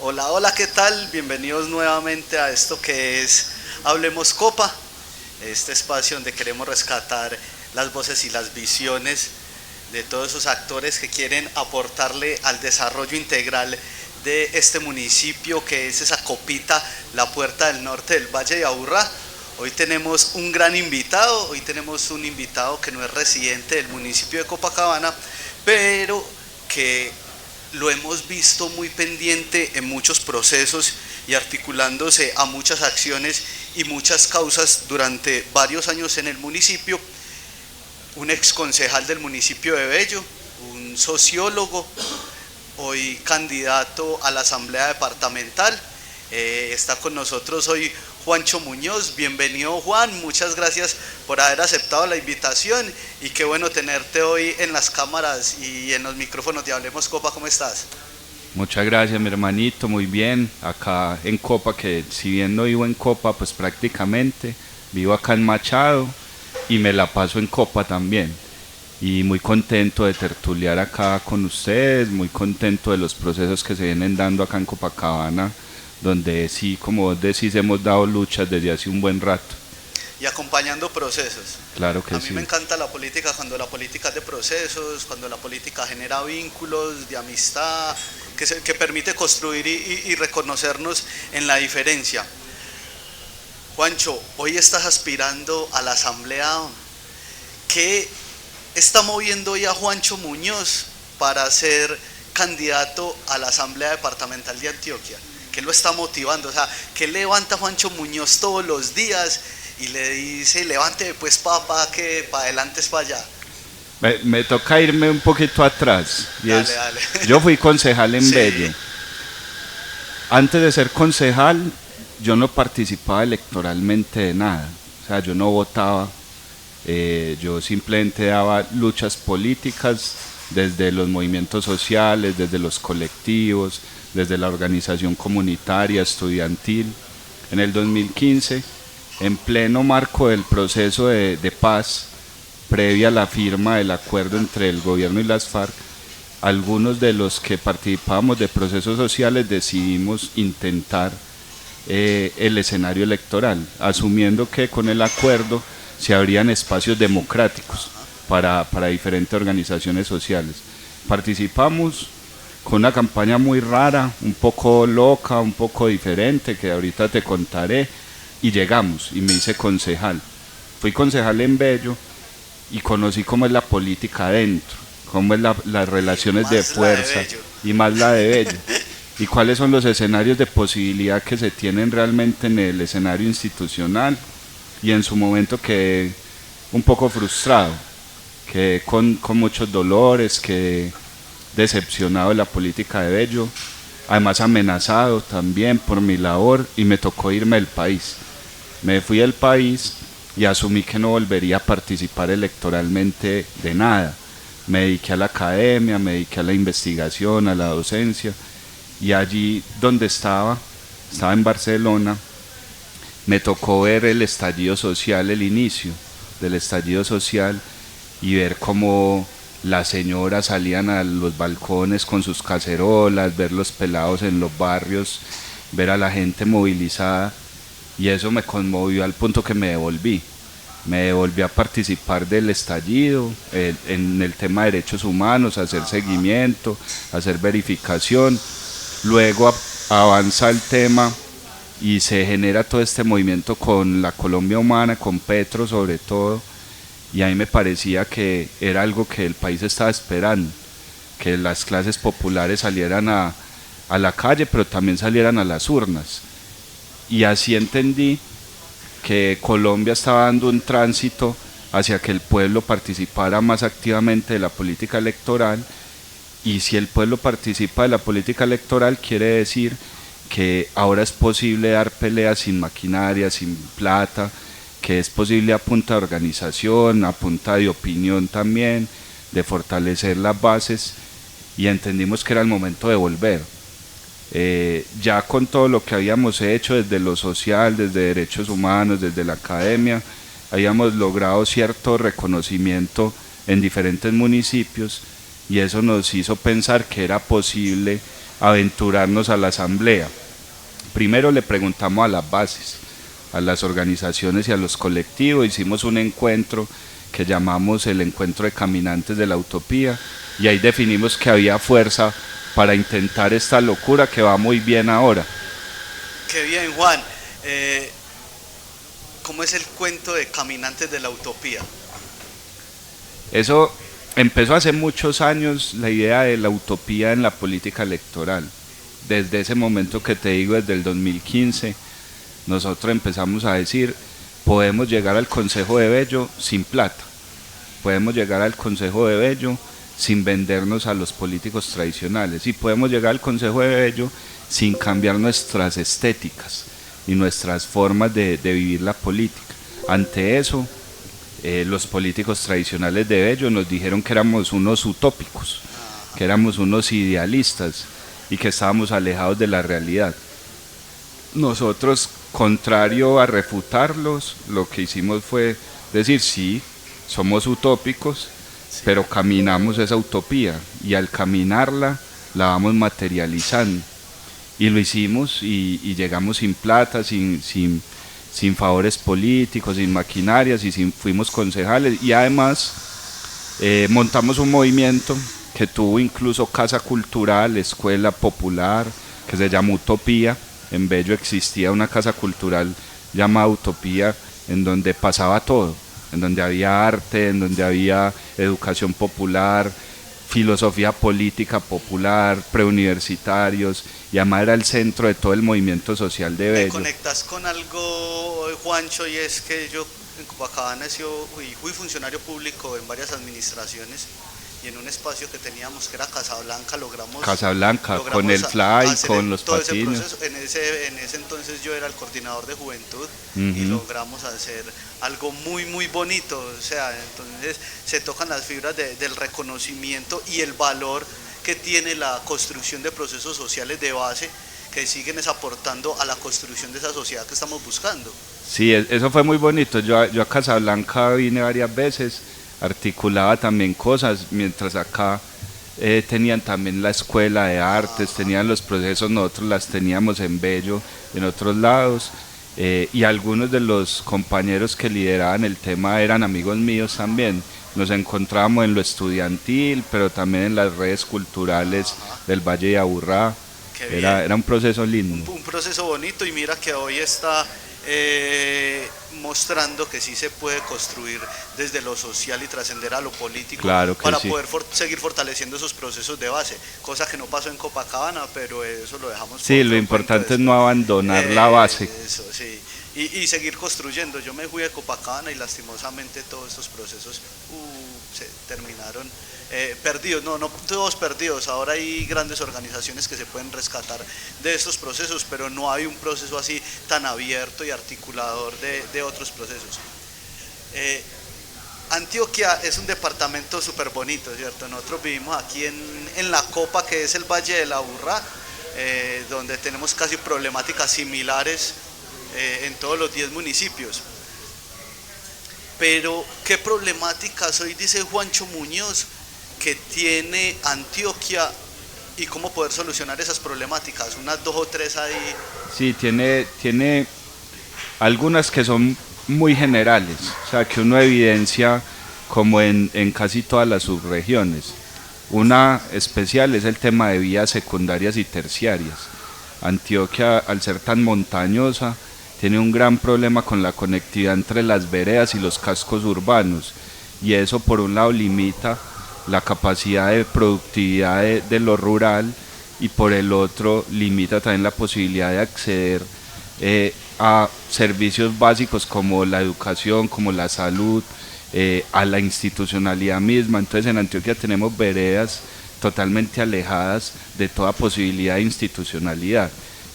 Hola, hola, ¿qué tal? Bienvenidos nuevamente a esto que es Hablemos Copa, este espacio donde queremos rescatar las voces y las visiones de todos esos actores que quieren aportarle al desarrollo integral de este municipio que es esa copita, la puerta del norte del Valle de Aburrá. Hoy tenemos un gran invitado, hoy tenemos un invitado que no es residente del municipio de Copacabana, pero que lo hemos visto muy pendiente en muchos procesos y articulándose a muchas acciones y muchas causas durante varios años en el municipio. Un ex concejal del municipio de Bello, un sociólogo, hoy candidato a la asamblea departamental. Está con nosotros hoy Juancho Muñoz. Bienvenido, Juan, muchas gracias por haber aceptado la invitación y qué bueno tenerte hoy en las cámaras y en los micrófonos de Hablemos Copa. ¿Cómo estás? Muchas gracias, mi hermanito, muy bien. Acá en Copa, que si bien no vivo en Copa, pues prácticamente vivo acá en Machado y me la paso en Copa también. Y muy contento de tertuliar acá con ustedes, muy contento de los procesos que se vienen dando acá en Copacabana, donde sí, como vos decís, hemos dado luchas desde hace un buen rato. Y acompañando procesos. Claro que A mí me sí. encanta la política cuando la política es de procesos, cuando la política genera vínculos de amistad, que permite construir y reconocernos en la diferencia. Juancho, hoy estás aspirando a la asamblea. ¿Qué está moviendo hoy a Juancho Muñoz para ser candidato a la asamblea departamental de Antioquia? ¿Qué lo está motivando? O sea, ¿qué levanta Juancho Muñoz todos los días y le dice, levante pues papá, que para adelante es para allá? Me toca irme un poquito atrás. Dale, dale. Yo fui concejal en Sí, Bello. Antes de ser concejal, yo no participaba electoralmente de nada. O sea, yo no votaba. Yo simplemente daba luchas políticas desde los movimientos sociales, desde los colectivos, desde la organización comunitaria, estudiantil. En el 2015, en pleno marco del proceso de paz, previa a la firma del acuerdo entre el gobierno y las FARC, algunos de los que participábamos de procesos sociales decidimos intentar el escenario electoral, asumiendo que con el acuerdo se abrían espacios democráticos para diferentes organizaciones sociales. Participamos con una campaña muy rara, un poco loca, un poco diferente, que ahorita te contaré, y llegamos, y me hice concejal. Fui concejal en Bello y conocí cómo es la política adentro, cómo es las relaciones de fuerza, y más la de Bello, y cuáles son los escenarios de posibilidad que se tienen realmente en el escenario institucional, y en su momento quedé un poco frustrado, quedé con muchos dolores, quedé decepcionado de la política de Bello, además amenazado también por mi labor y me tocó irme del país. Me fui del país y asumí que no volvería a participar electoralmente de nada. Me dediqué a la academia, me dediqué a la investigación, a la docencia, y allí donde estaba en Barcelona, me tocó ver el estallido social, el inicio del estallido social, y ver cómo las señoras salían a los balcones con sus cacerolas, ver los pelados en los barrios, ver a la gente movilizada, y eso me conmovió al punto que me devolví. Me devolví a participar del estallido, en el tema de derechos humanos, a hacer seguimiento, a hacer verificación. Luego avanza el tema y se genera todo este movimiento con la Colombia Humana, con Petro sobre todo, y a mí me parecía que era algo que el país estaba esperando, que las clases populares salieran a la calle, pero también salieran a las urnas. Y así entendí que Colombia estaba dando un tránsito hacia que el pueblo participara más activamente de la política electoral, y si el pueblo participa de la política electoral quiere decir que ahora es posible dar peleas sin maquinaria, sin plata, que es posible a punta de organización, a punta de opinión también, de fortalecer las bases, y entendimos que era el momento de volver. Ya con todo lo que habíamos hecho desde lo social, desde derechos humanos, desde la academia, habíamos logrado cierto reconocimiento en diferentes municipios, y eso nos hizo pensar que era posible aventurarnos a la asamblea. Primero le preguntamos a las bases, a las organizaciones y a los colectivos, hicimos un encuentro que llamamos el Encuentro de Caminantes de la Utopía, y ahí definimos que había fuerza para intentar esta locura que va muy bien ahora. Qué bien, Juan. ¿Cómo es el cuento de Caminantes de la Utopía? Eso empezó hace muchos años, la idea de la utopía en la política electoral. Desde ese momento que te digo, desde el 2015, nosotros empezamos a decir, podemos llegar al Consejo de Bello sin plata, podemos llegar al Consejo de Bello sin vendernos a los políticos tradicionales, y podemos llegar al Consejo de Bello sin cambiar nuestras estéticas y nuestras formas de vivir la política. Ante eso, los políticos tradicionales de Bello nos dijeron que éramos unos utópicos, que éramos unos idealistas y que estábamos alejados de la realidad. Nosotros, contrario a refutarlos, lo que hicimos fue decir, sí, somos utópicos, pero caminamos esa utopía, y al caminarla la vamos materializando. Y lo hicimos, y llegamos sin plata, sin favores políticos, sin maquinarias, y fuimos concejales, y además montamos un movimiento que tuvo incluso casa cultural, escuela popular, que se llama Utopía. En Bello existía una casa cultural llamada Utopía, en donde pasaba todo, en donde había arte, en donde había educación popular, filosofía política popular, preuniversitarios, y además era el centro de todo el movimiento social de Bello. Me conectas con algo, Juancho, y es que yo en Copacabana fui funcionario público en varias administraciones, y en un espacio que teníamos que era Casablanca logramos con el fly, con los patines. En ese entonces yo era el coordinador de juventud, y logramos hacer algo muy muy bonito. O sea, entonces se tocan las fibras del reconocimiento y el valor que tiene la construcción de procesos sociales de base, que siguen aportando a la construcción de esa sociedad que estamos buscando. Sí, eso fue muy bonito. Yo a Casablanca vine varias veces, articulaba también cosas, mientras acá tenían también la escuela de artes, tenían los procesos, nosotros las teníamos en Bello, en otros lados, y algunos de los compañeros que lideraban el tema eran amigos míos también. Nos encontrábamos en lo estudiantil, pero también en las redes culturales del Valle de Aburrá. Era un proceso lindo. Un proceso bonito, y mira que hoy está mostrando que sí se puede construir desde lo social y trascender a lo político, claro que para sí, poder seguir fortaleciendo esos procesos de base, cosa que no pasó en Copacabana, pero eso lo dejamos. Sí, lo importante es no abandonar la base. Eso, sí. Y seguir construyendo. Yo me fui de Copacabana y lastimosamente todos estos procesos se terminaron perdidos, no todos perdidos. Ahora hay grandes organizaciones que se pueden rescatar de estos procesos, pero no hay un proceso así tan abierto y articulador de otros procesos. Antioquia es un departamento súper bonito, ¿cierto? Nosotros vivimos aquí en la copa, que es el Valle de la Aburrá, donde tenemos casi problemáticas similares en todos los 10 municipios. Pero, ¿qué problemáticas hoy dice Juancho Muñoz que tiene Antioquia, y cómo poder solucionar esas problemáticas? Unas 2 o 3 ahí. Sí, tiene algunas que son muy generales, o sea, que uno evidencia como en casi todas las subregiones. Una especial es el tema de vías secundarias y terciarias. Antioquia, al ser tan montañosa, tiene un gran problema con la conectividad entre las veredas y los cascos urbanos, y eso por un lado limita la capacidad de productividad de lo rural, y por el otro limita también la posibilidad de acceder a servicios básicos como la educación, como la salud, a la institucionalidad misma. Entonces en Antioquia tenemos veredas totalmente alejadas de toda posibilidad de institucionalidad,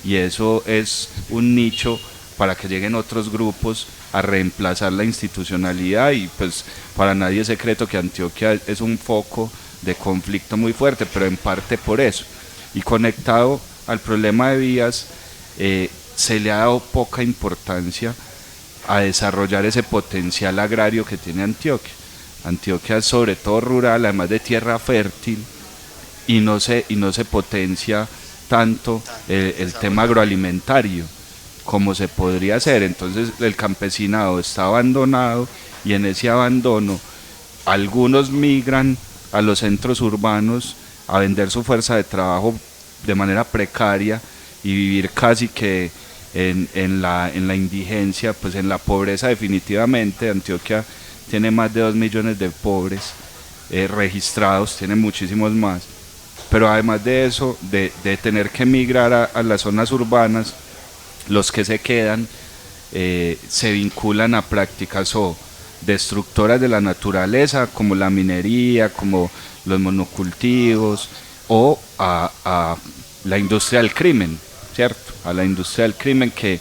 y eso es un nicho para que lleguen otros grupos a reemplazar la institucionalidad. Y pues para nadie es secreto que Antioquia es un foco de conflicto muy fuerte, pero en parte por eso. Y conectado al problema de vías, se le ha dado poca importancia a desarrollar ese potencial agrario que tiene Antioquia. Antioquia es sobre todo rural, además de tierra fértil, y no se potencia tanto el tema agroalimentario como se podría hacer. Entonces el campesinado está abandonado y en ese abandono algunos migran a los centros urbanos a vender su fuerza de trabajo de manera precaria y vivir casi que en la indigencia, pues en la pobreza definitivamente. Antioquia tiene más de 2 millones de pobres registrados, tiene muchísimos más, pero además de eso, de tener que emigrar a las zonas urbanas, los que se quedan se vinculan a prácticas o destructoras de la naturaleza, como la minería, como los monocultivos, o a la industria del crimen, ¿cierto? A la industria del crimen, que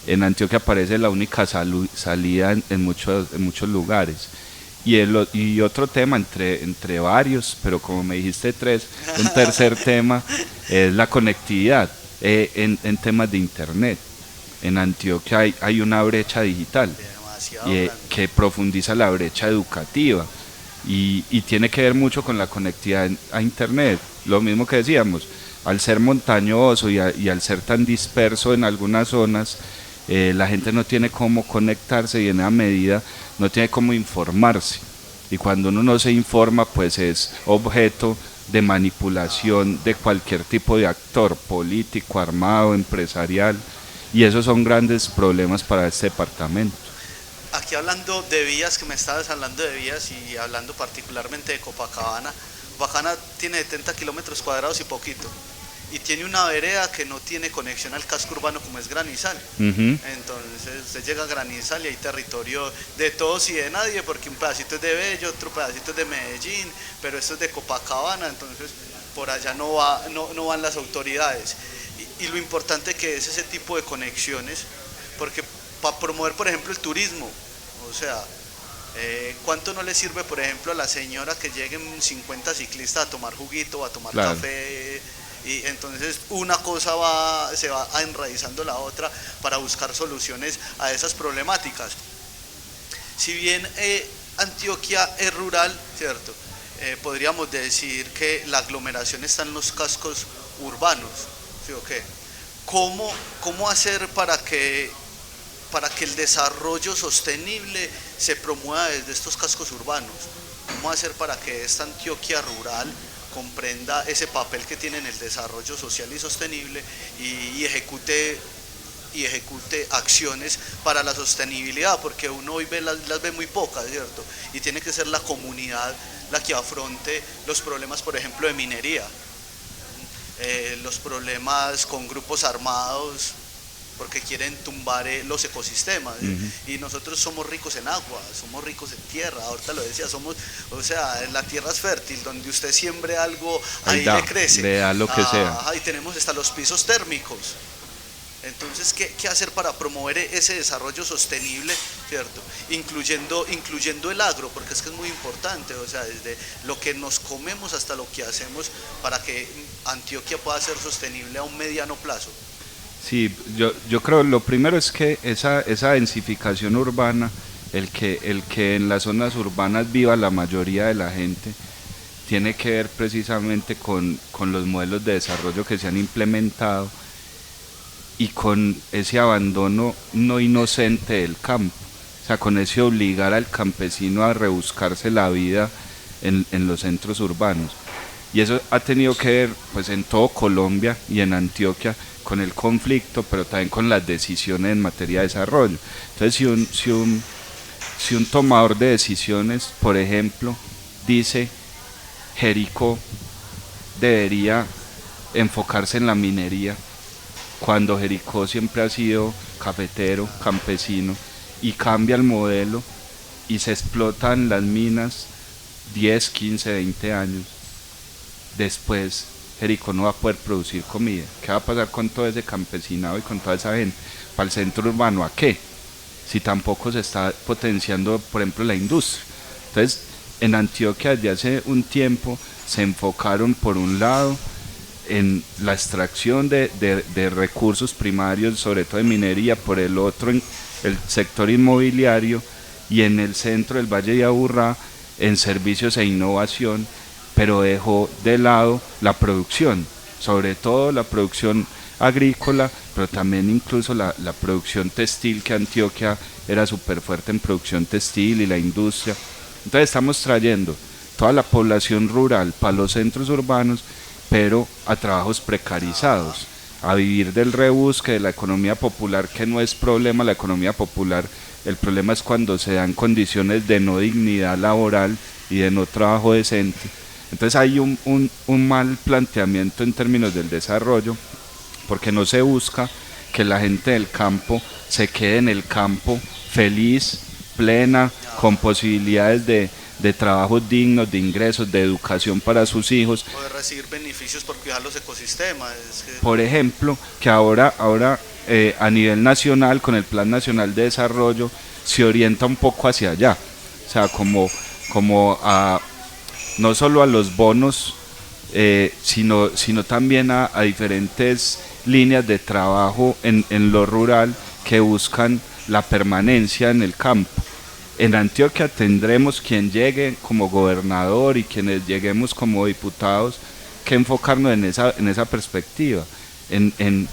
en Antioquia parece la única salida en muchos lugares. Y otro tema entre varios, pero como me dijiste tres, un tercer tema es la conectividad en temas de internet. En Antioquia hay una brecha digital que profundiza la brecha educativa y tiene que ver mucho con la conectividad a internet. Lo mismo que decíamos, al ser montañoso y al ser tan disperso en algunas zonas, la gente no tiene cómo conectarse y en esa medida no tiene cómo informarse. Y cuando uno no se informa, pues es objeto de manipulación de cualquier tipo de actor, político, armado, empresarial, y esos son grandes problemas para este departamento. Aquí hablando de vías, que me estabas hablando de vías y hablando particularmente de Copacabana, Copacabana tiene 70 kilómetros cuadrados y poquito, y tiene una vereda que no tiene conexión al casco urbano como es Granizal. Entonces usted llega a Granizal y hay territorio de todos y de nadie, porque un pedacito es de Bello, otro pedacito es de Medellín, pero esto es de Copacabana, entonces por allá no van las autoridades. Y lo importante que es ese tipo de conexiones, porque para promover, por ejemplo, el turismo, o sea, ¿cuánto no le sirve, por ejemplo, a la señora que lleguen 50 ciclistas a tomar juguito o a tomar café? Y entonces una cosa se va enraizando la otra para buscar soluciones a esas problemáticas. Si bien Antioquia es rural, ¿cierto? Podríamos decir que la aglomeración está en los cascos urbanos, ¿sí o qué? ¿Cómo hacer para que el desarrollo sostenible se promueva desde estos cascos urbanos? ¿Cómo hacer para que esta Antioquia rural comprenda ese papel que tiene en el desarrollo social y sostenible y ejecute acciones para la sostenibilidad? Porque uno hoy las ve muy pocas, ¿cierto? Y tiene que ser la comunidad la que afronte los problemas, por ejemplo, de minería, los problemas con grupos armados porque quieren tumbar los ecosistemas. Y nosotros somos ricos en agua, somos ricos en tierra, ahorita lo decía, la tierra es fértil, donde usted siembre algo, ahí le crece, le da lo que sea. Y tenemos hasta los pisos térmicos. Entonces, ¿qué hacer para promover ese desarrollo sostenible, ¿cierto? Incluyendo el agro, porque es que es muy importante, o sea, desde lo que nos comemos hasta lo que hacemos para que Antioquia pueda ser sostenible a un mediano plazo. Sí, yo creo lo primero es que esa densificación urbana, el que en las zonas urbanas viva la mayoría de la gente, tiene que ver precisamente con los modelos de desarrollo que se han implementado y con ese abandono no inocente del campo, o sea, con ese obligar al campesino a rebuscarse la vida en los centros urbanos. Y eso ha tenido que ver, pues, en todo Colombia y en Antioquia con el conflicto, pero también con las decisiones en materia de desarrollo. Entonces, si un tomador de decisiones, por ejemplo, dice Jericó debería enfocarse en la minería, cuando Jericó siempre ha sido cafetero, campesino, y cambia el modelo y se explotan las minas 10, 15, 20 años, después Jericó no va a poder producir comida. ¿Qué va a pasar con todo ese campesinado y con toda esa gente? ¿Para el centro urbano a qué? Si tampoco se está potenciando, por ejemplo, la industria. Entonces, en Antioquia desde hace un tiempo se enfocaron por un lado en la extracción de recursos primarios, sobre todo de minería, por el otro en el sector inmobiliario, y en el centro del Valle de Aburrá en servicios e innovación, pero dejó de lado la producción. sobre todo la producción agrícola, pero también incluso la producción textil, que Antioquia era súper fuerte en producción textil y la industria. Entonces estamos trayendo toda la población rural para los centros urbanos, pero a trabajos precarizados, a vivir del rebusque de la economía popular, que no es problema la economía popular, el problema es cuando se dan condiciones de no dignidad laboral y de no trabajo decente. Entonces hay un mal planteamiento en términos del desarrollo, porque no se busca que la gente del campo se quede en el campo feliz, plena, con posibilidades de trabajos dignos, de ingresos, de educación para sus hijos. O de recibir beneficios por cuidar los ecosistemas. Por ejemplo, que ahora a nivel nacional, con el Plan Nacional de Desarrollo, se orienta un poco hacia allá. O sea, como no solo a los bonos, sino también a diferentes líneas de trabajo en lo rural que buscan la permanencia en el campo. En Antioquia tendremos quien llegue como gobernador y quienes lleguemos como diputados que enfocarnos en esa perspectiva, en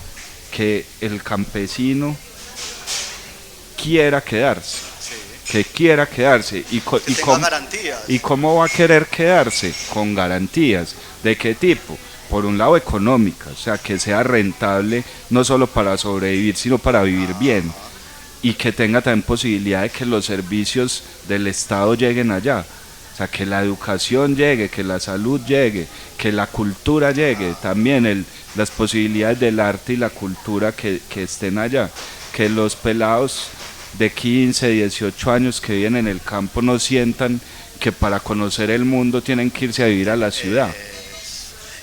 que el campesino quiera quedarse, que quiera quedarse y cómo va a querer quedarse, con garantías. ¿De qué tipo? Por un lado económica, o sea, que sea rentable no solo para sobrevivir, sino para vivir bien, y que tenga también posibilidad de que los servicios del Estado lleguen allá. O sea, que la educación llegue, que la salud llegue, que la cultura llegue, también las posibilidades del arte y la cultura que estén allá. Que los pelados de 15, 18 años que viven en el campo no sientan que para conocer el mundo tienen que irse a vivir a la ciudad.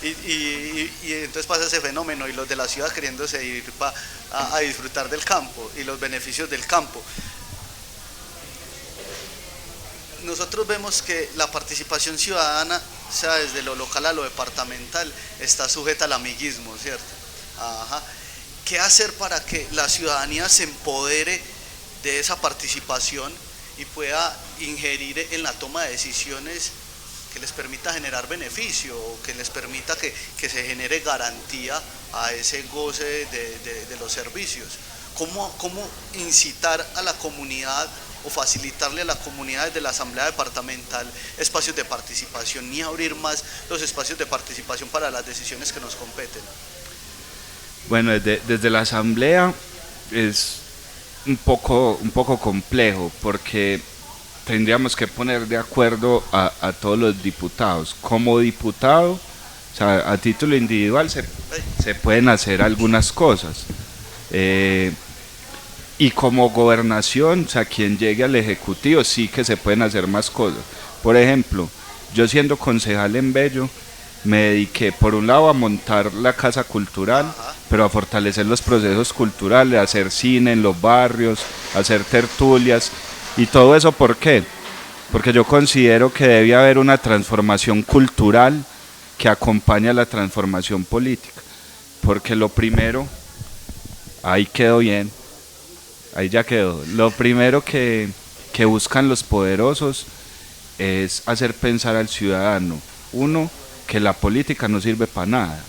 Y entonces pasa ese fenómeno, y los de la ciudad queriéndose ir a disfrutar del campo y los beneficios del campo. Nosotros vemos que la participación ciudadana, sea desde lo local a lo departamental, está sujeta al amiguismo, ¿cierto? Ajá. ¿Qué hacer para que la ciudadanía se empodere de esa participación y pueda ingerir en la toma de decisiones que les permita generar beneficio, o que les permita que se genere garantía a ese goce de los servicios? ¿Cómo incitar a la comunidad o facilitarle a la comunidad desde la Asamblea Departamental espacios de participación, ni abrir más los espacios de participación para las decisiones que nos competen? Bueno, desde la Asamblea es un poco complejo, porque tendríamos que poner de acuerdo a todos los diputados. Como diputado, o sea, a título individual se pueden hacer algunas cosas. Y como gobernación, o sea, quien llegue al Ejecutivo, sí que se pueden hacer más cosas. Por ejemplo, yo siendo concejal en Bello, me dediqué por un lado a montar la casa cultural, pero a fortalecer los procesos culturales, a hacer cine en los barrios, a hacer tertulias, y todo eso. ¿Por qué? Porque yo considero que debe haber una transformación cultural que acompaña a la transformación política. Porque lo primero, ahí quedó bien, ahí ya quedó, lo primero que buscan los poderosos es hacer pensar al ciudadano, uno, que la política no sirve para nada,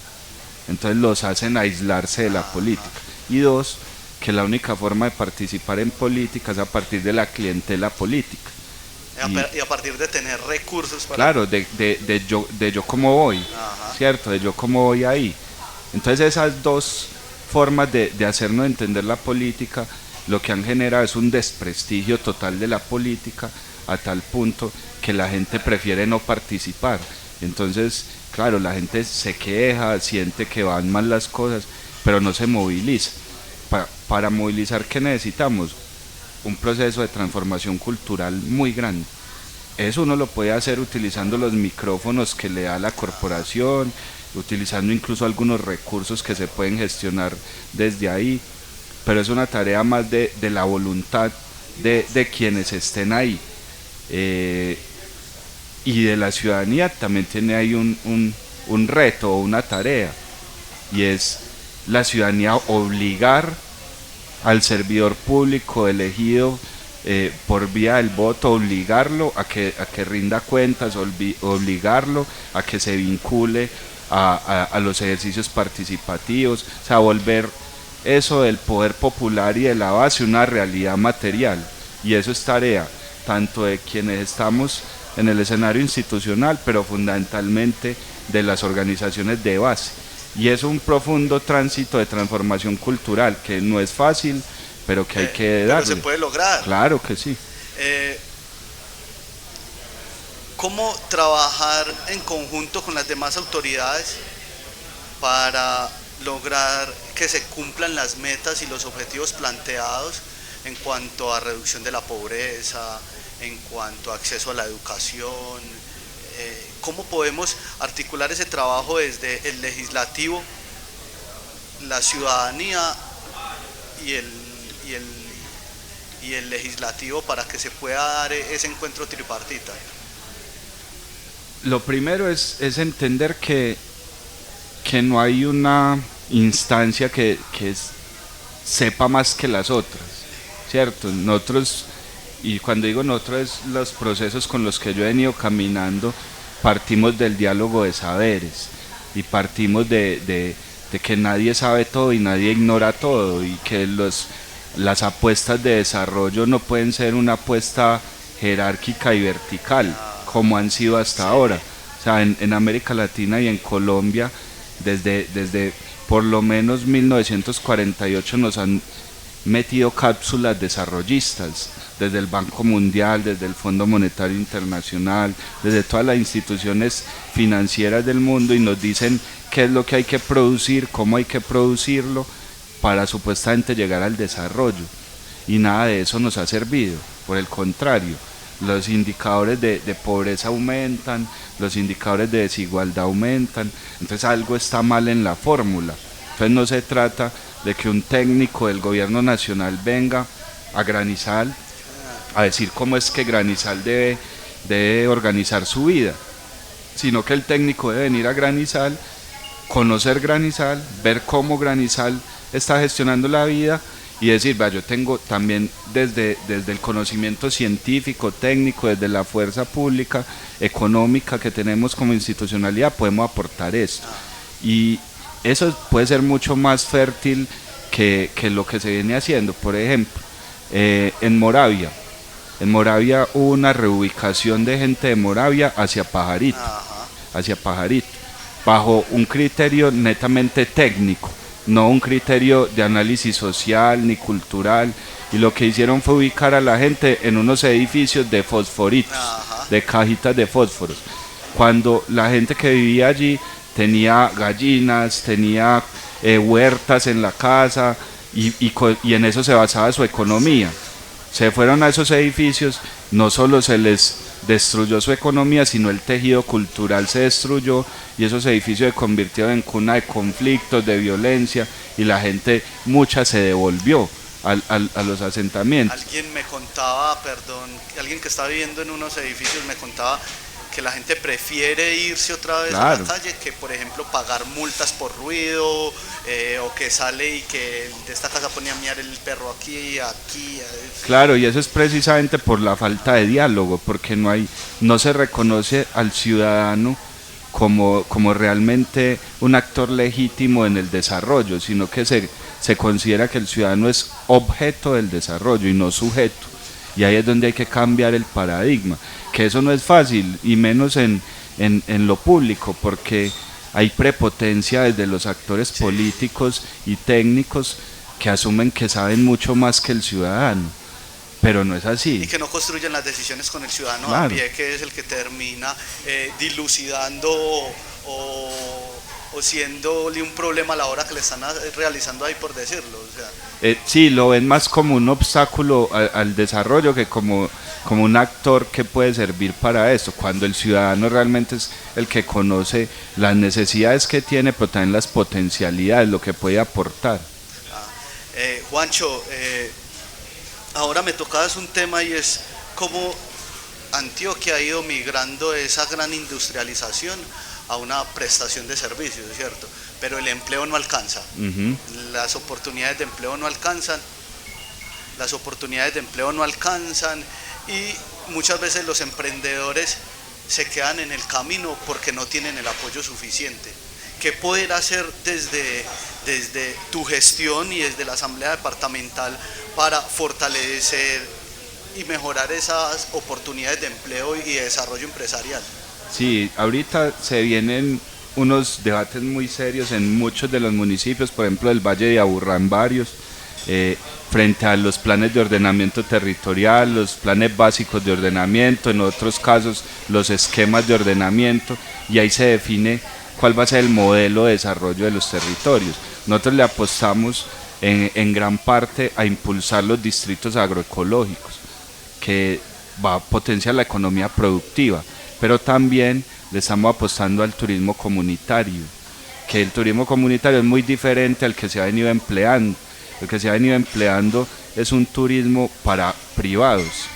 entonces los hacen aislarse de la política, y dos, que la única forma de participar en política es a partir de la clientela política. Y a partir de tener recursos para... Claro, de yo cómo voy, ¿cierto? De yo cómo voy ahí. Entonces esas dos formas de hacernos entender la política, lo que han generado es un desprestigio total de la política, a tal punto que la gente prefiere no participar. Entonces, claro, la gente se queja, siente que van mal las cosas, pero no se moviliza. Para movilizar, ¿qué necesitamos? Un proceso de transformación cultural muy grande. Eso uno lo puede hacer utilizando los micrófonos que le da la corporación, utilizando incluso algunos recursos que se pueden gestionar desde ahí, pero es una tarea más de la voluntad de quienes estén ahí. Y de la ciudadanía también tiene ahí un reto o una tarea, y es la ciudadanía obligar al servidor público elegido por vía del voto, obligarlo a que rinda cuentas, obligarlo a que se vincule a los ejercicios participativos, o sea, volver eso del poder popular y de la base una realidad material. Y eso es tarea tanto de quienes estamos en el escenario institucional, pero fundamentalmente de las organizaciones de base. Y es un profundo tránsito de transformación cultural que no es fácil, pero que hay que darle. Pero se puede lograr. Claro que sí. ¿Cómo trabajar en conjunto con las demás autoridades para lograr que se cumplan las metas y los objetivos planteados en cuanto a reducción de la pobreza, en cuanto a acceso a la educación? ¿Cómo podemos articular ese trabajo desde el legislativo, la ciudadanía y el legislativo para que se pueda dar ese encuentro tripartita? Lo primero es entender que no hay una instancia que sepa más que las otras, ¿cierto? Nosotros, y cuando digo nosotros, es los procesos con los que yo he venido caminando, partimos del diálogo de saberes y partimos de que nadie sabe todo y nadie ignora todo, y que las apuestas de desarrollo no pueden ser una apuesta jerárquica y vertical como han sido hasta ahora. O sea, en América Latina y en Colombia, desde por lo menos 1948 nos han metido cápsulas desarrollistas, desde el Banco Mundial, desde el Fondo Monetario Internacional, desde todas las instituciones financieras del mundo, y nos dicen qué es lo que hay que producir, cómo hay que producirlo para supuestamente llegar al desarrollo. Y nada de eso nos ha servido, por el contrario. Los indicadores de pobreza aumentan, los indicadores de desigualdad aumentan, entonces algo está mal en la fórmula. Entonces no se trata de que un técnico del gobierno nacional venga a Granizal a decir cómo es que Granizal debe organizar su vida, sino que el técnico debe venir a Granizal, conocer Granizal, ver cómo Granizal está gestionando la vida y decir, yo tengo también desde el conocimiento científico, técnico, desde la fuerza pública, económica que tenemos como institucionalidad, podemos aportar esto. Y eso puede ser mucho más fértil que lo que se viene haciendo. Por ejemplo, en Moravia hubo una reubicación de gente de Moravia hacia Pajarito, bajo un criterio netamente técnico, no un criterio de análisis social ni cultural, y lo que hicieron fue ubicar a la gente en unos edificios de fosforitos, de cajitas de fósforos, cuando la gente que vivía allí tenía gallinas, tenía huertas en la casa, y en eso se basaba su economía. Se fueron a esos edificios, no solo se les destruyó su economía, sino el tejido cultural se destruyó, y esos edificios se convirtieron en cuna de conflictos, de violencia, y la gente, mucha, se devolvió a los asentamientos. Alguien me contaba, alguien que está viviendo en unos edificios me contaba que la gente prefiere irse otra vez a la calle que, por ejemplo, pagar multas por ruido, o que sale y que de esta casa pone a miar el perro aquí. Claro, y eso es precisamente por la falta de diálogo, porque no se reconoce al ciudadano como realmente un actor legítimo en el desarrollo, sino que se considera que el ciudadano es objeto del desarrollo y no sujeto. Y ahí es donde hay que cambiar el paradigma, que eso no es fácil, y menos en lo público, porque hay prepotencia desde los actores políticos y técnicos que asumen que saben mucho más que el ciudadano, pero no es así. Y que no construyen las decisiones con el ciudadano a pie, que es el que termina dilucidando o siéndole un problema a la hora que le están realizando ahí, por decirlo. Sí, lo ven más como un obstáculo al desarrollo que como un actor que puede servir para eso, cuando el ciudadano realmente es el que conoce las necesidades que tiene, pero también las potencialidades, lo que puede aportar. Juancho, ahora me tocabas un tema, y es cómo Antioquia ha ido migrando de esa gran industrialización a una prestación de servicios, ¿cierto? Pero el empleo no alcanza, las oportunidades de empleo no alcanzan, y muchas veces los emprendedores se quedan en el camino porque no tienen el apoyo suficiente. qué poder hacer desde tu gestión y desde la asamblea departamental para fortalecer y mejorar esas oportunidades de empleo y de desarrollo empresarial. Sí, ahorita se vienen unos debates muy serios en muchos de los municipios, por ejemplo del Valle de Aburrá en varios, frente a los planes de ordenamiento territorial, los planes básicos de ordenamiento, en otros casos los esquemas de ordenamiento, y ahí se define cuál va a ser el modelo de desarrollo de los territorios. Nosotros le apostamos en gran parte a impulsar los distritos agroecológicos, que va a potenciar la economía productiva, pero también le estamos apostando al turismo comunitario, que el turismo comunitario es muy diferente al que se ha venido empleando. El que se ha venido empleando es un turismo para privados,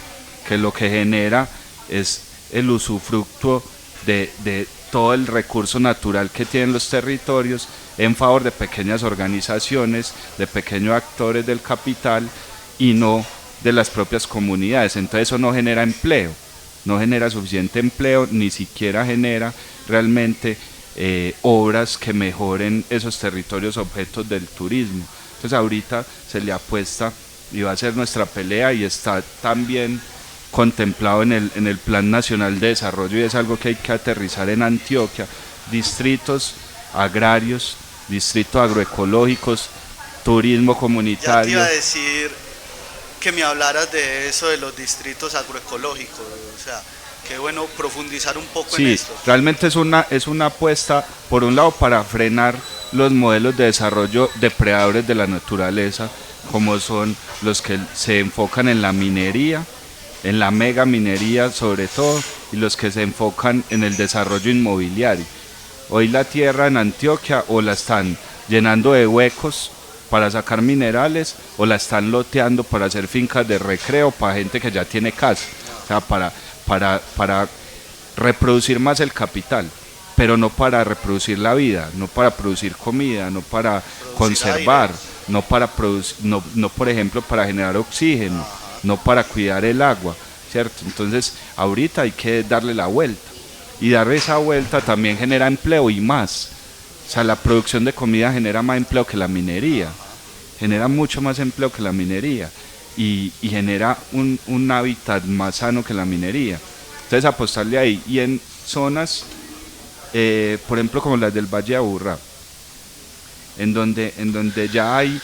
que lo que genera es el usufructo de todo el recurso natural que tienen los territorios en favor de pequeñas organizaciones, de pequeños actores del capital y no de las propias comunidades. Entonces eso no genera empleo, no genera suficiente empleo, ni siquiera genera realmente obras que mejoren esos territorios objetos del turismo. Entonces ahorita se le apuesta y va a ser nuestra pelea, y está también contemplado en el Plan Nacional de Desarrollo, y es algo que hay que aterrizar en Antioquia: distritos agrarios, distritos agroecológicos, turismo Ya te iba comunitario. a decir que me hablaras de eso de los distritos agroecológicos, o sea, qué bueno profundizar un poco en Sí, esto. realmente es una apuesta, por un lado, para frenar los modelos de desarrollo depredadores de la naturaleza, como son los que se enfocan en la minería, en la mega minería sobre todo, y los que se enfocan en el desarrollo inmobiliario. Hoy la tierra en Antioquia o la están llenando de huecos para sacar minerales, o la están loteando para hacer fincas de recreo para gente que ya tiene casa, o sea, para reproducir más el capital, pero no para reproducir la vida, no para producir comida, no para Producir conservar, aire. no para producir, no por ejemplo para generar oxígeno, no para cuidar el agua, ¿cierto? Entonces ahorita hay que darle la vuelta, y darle esa vuelta también genera empleo y más. O sea, la producción de comida genera más empleo que la minería, genera mucho más empleo que la minería, y genera un hábitat más sano que la minería. Entonces apostarle ahí, y en zonas, por ejemplo como las del Valle de Aburrá, en donde ya hay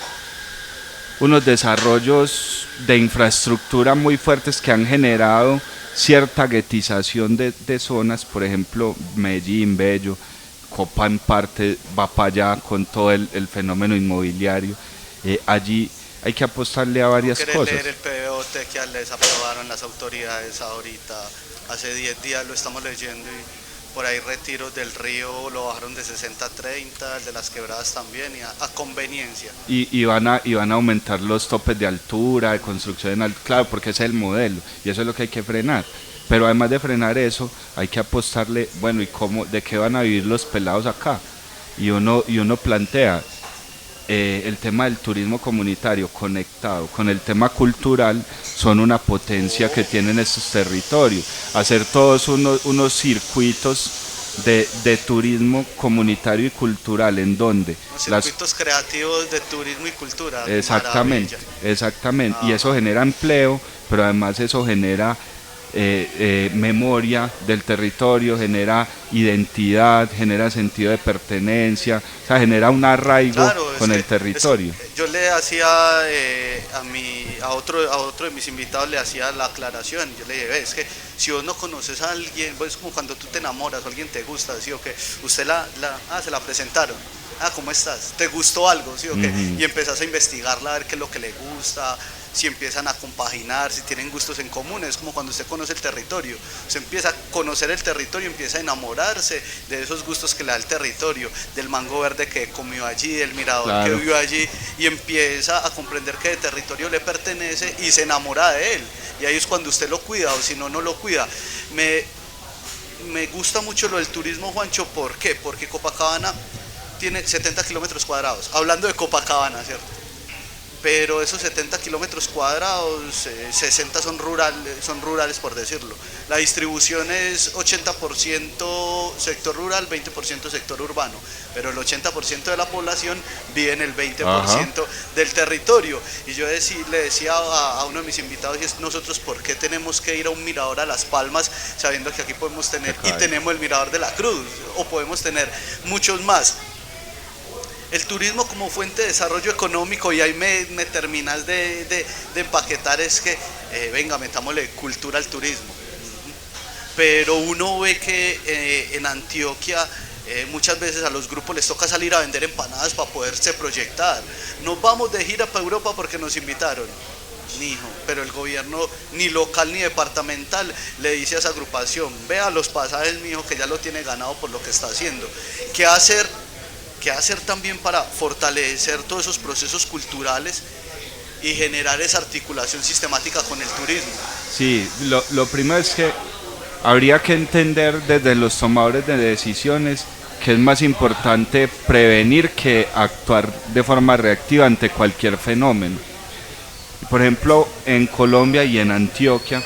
unos desarrollos de infraestructura muy fuertes que han generado cierta guetización de zonas, por ejemplo Medellín, Bello, Copa en parte va para allá con todo el fenómeno inmobiliario. Allí hay que apostarle a ¿No varias querés cosas. leer el PBOT que les aprobaron las autoridades ahorita? Hace 10 días lo estamos leyendo, y por ahí Retiros del Río lo bajaron de 60 a 30, el de las Quebradas también, y a conveniencia. Y van a aumentar los topes de altura, de construcción en alto, claro, porque ese es el modelo, y eso es lo que hay que frenar. Pero además de frenar eso, hay que apostarle, bueno, ¿y cómo, de qué van a vivir los pelados acá? Y uno plantea el tema del turismo comunitario conectado con el tema cultural, son una potencia que tienen estos territorios. Hacer todos unos circuitos de turismo comunitario y cultural, en donde Los circuitos creativos de turismo y cultura. exactamente, Maravilla. exactamente, y eso Ajá. genera empleo, pero además eso genera memoria del territorio, genera identidad, genera sentido de pertenencia, o sea, genera un arraigo Claro, con el territorio. yo le hacía a otro de mis invitados le hacía la aclaración. Yo le dije, "Ve, es que si vos no conoces a alguien, pues es como cuando tú te enamoras o alguien te gusta, ¿sí o qué? Usted se la presentaron. Ah, ¿cómo estás? ¿Te gustó algo? ¿Sí o qué? Ujú. Y empezás a investigarla, a ver qué es lo que le gusta, si empiezan a compaginar, si tienen gustos en común. Es como cuando usted conoce el territorio. Usted empieza a conocer el territorio, empieza a enamorarse de esos gustos que le da el territorio, del mango verde que comió allí, del mirador que Claro. vio allí, y empieza a comprender que el territorio le pertenece y se enamora de él. Y ahí es cuando usted lo cuida, o si no, no lo cuida. Me gusta mucho lo del turismo, Juancho. ¿Por qué? Porque Copacabana tiene 70 kilómetros cuadrados. Hablando de Copacabana, ¿cierto? pero esos 70 kilómetros cuadrados, 60 son rurales por decirlo. La distribución es 80% sector rural, 20% sector urbano, pero el 80% de la población vive en el 20% Ajá. del territorio. Y yo le decía a uno de mis invitados, y es, nosotros ¿por qué tenemos que ir a un mirador a Las Palmas sabiendo que aquí podemos tener, y tenemos el mirador de la Cruz, o podemos tener muchos más? El turismo como fuente de desarrollo económico, y ahí me terminas de empaquetar, es que, venga, metámosle cultura al turismo. Pero uno ve que en Antioquia muchas veces a los grupos les toca salir a vender empanadas para poderse proyectar. Nos vamos de gira para Europa porque nos invitaron. Mijo, pero el gobierno ni local ni departamental le dice a esa agrupación, vea los pasajes, mijo, que ya lo tiene ganado por lo que está haciendo. ¿Qué hacer también para fortalecer todos esos procesos culturales y generar esa articulación sistemática con el turismo? Sí, lo primero es que habría que entender desde los tomadores de decisiones que es más importante prevenir que actuar de forma reactiva ante cualquier fenómeno. Por ejemplo, en Colombia y en Antioquia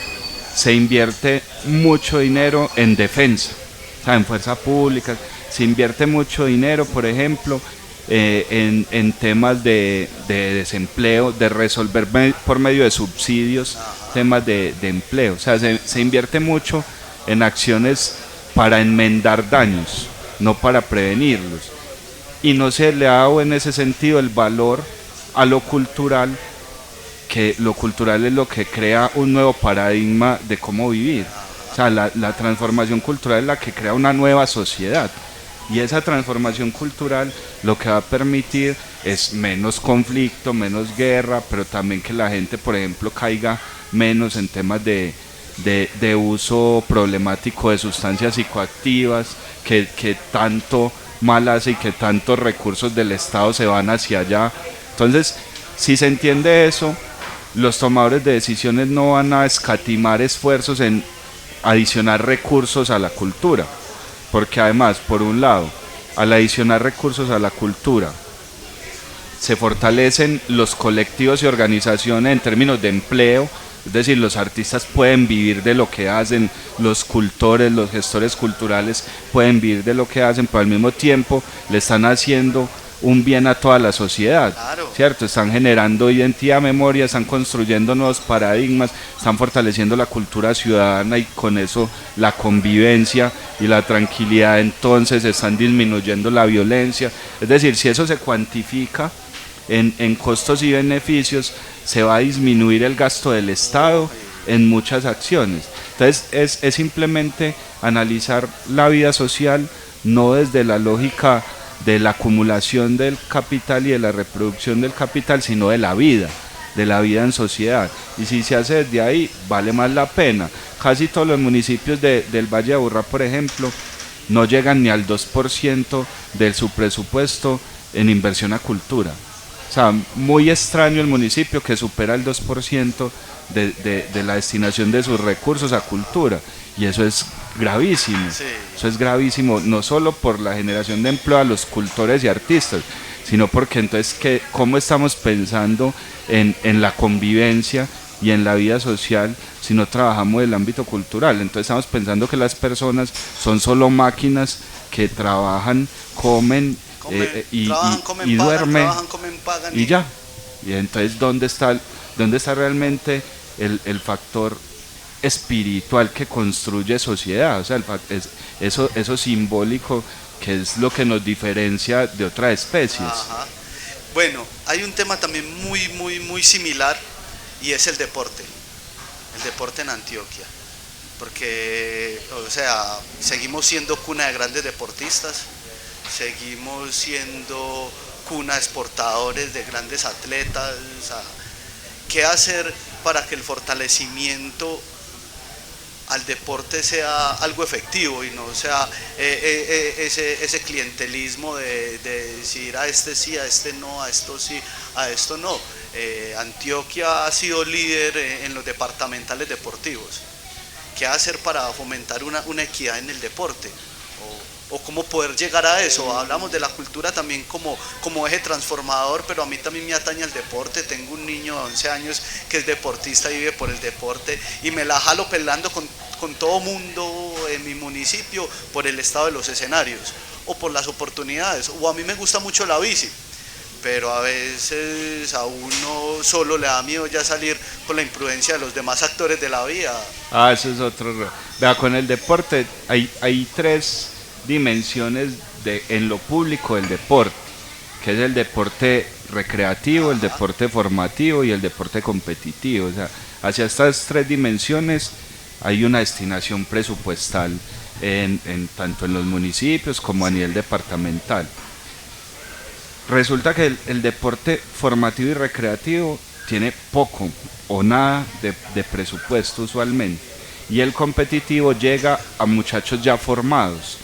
se invierte mucho dinero en defensa, o sea, en fuerza pública. Se invierte mucho dinero, por ejemplo, en temas de desempleo, de resolver por medio de subsidios temas de empleo. O sea, se invierte mucho en acciones para enmendar daños, no para prevenirlos. Y no se le ha dado en ese sentido el valor a lo cultural, que lo cultural es lo que crea un nuevo paradigma de cómo vivir. O sea, la transformación cultural es la que crea una nueva sociedad. Y esa transformación cultural lo que va a permitir es menos conflicto, menos guerra, pero también que la gente, por ejemplo, caiga menos en temas de uso problemático de sustancias psicoactivas, que tanto mal hace y que tantos recursos del Estado se van hacia allá. Entonces, si se entiende eso, los tomadores de decisiones no van a escatimar esfuerzos en adicionar recursos a la cultura. Porque además, por un lado, al adicionar recursos a la cultura, se fortalecen los colectivos y organizaciones en términos de empleo, es decir, los artistas pueden vivir de lo que hacen, los cultores, los gestores culturales pueden vivir de lo que hacen, pero al mismo tiempo le están haciendo un bien a toda la sociedad, claro. ¿Cierto? Están generando identidad, memoria, están construyendo nuevos paradigmas, están fortaleciendo la cultura ciudadana y con eso la convivencia y la tranquilidad, entonces están disminuyendo la violencia. Es decir, si eso se cuantifica en costos y beneficios, se va a disminuir el gasto del Estado en muchas acciones. Entonces es simplemente analizar la vida social no desde la lógica de la acumulación del capital y de la reproducción del capital, sino de la vida en sociedad. Y si se hace desde ahí, vale más la pena. Casi todos los municipios del Valle de Aburrá, por ejemplo, no llegan ni al 2% de su presupuesto en inversión a cultura. O sea, muy extraño el municipio que supera el 2% de la destinación de sus recursos a cultura. Y eso es gravísimo. Sí. Eso es gravísimo, no solo por la generación de empleo a los cultores y artistas, sino porque entonces cómo estamos pensando en la convivencia y en la vida social si no trabajamos en el ámbito cultural. Entonces estamos pensando que las personas son solo máquinas que trabajan, comen y duermen, trabajan, comen, pagan y ya. Y entonces ¿dónde está realmente el factor espiritual que construye sociedad? O sea, eso simbólico, que es lo que nos diferencia de otras especies. Ajá. Bueno, hay un tema también muy similar, y es el deporte en Antioquia, porque, o sea, seguimos siendo cuna de grandes deportistas, seguimos siendo cuna de exportadores de grandes atletas. O sea, ¿qué hacer para que el fortalecimiento al deporte sea algo efectivo y no sea ese clientelismo de decir a este sí, a este no, a esto sí, a esto no? Antioquia ha sido líder en los departamentales deportivos. ¿Qué hacer para fomentar una equidad en el deporte? o cómo poder llegar a eso. Hablamos de la cultura también como eje transformador, pero a mí también me atañe el deporte. Tengo un niño de 11 años que es deportista y vive por el deporte y me la jalo pelando con todo mundo en mi municipio por el estado de los escenarios o por las oportunidades. O a mí me gusta mucho la bici, pero a veces a uno solo le da miedo ya salir con la imprudencia de los demás actores de la vida. Ah, eso es otro. Vea, con el deporte hay tres dimensiones en lo público del deporte, que es el deporte recreativo, el deporte formativo y el deporte competitivo. O sea, hacia estas tres dimensiones hay una destinación presupuestal tanto en los municipios como a nivel departamental. Resulta que el deporte formativo y recreativo tiene poco o nada de presupuesto usualmente, y el competitivo llega a muchachos ya formados,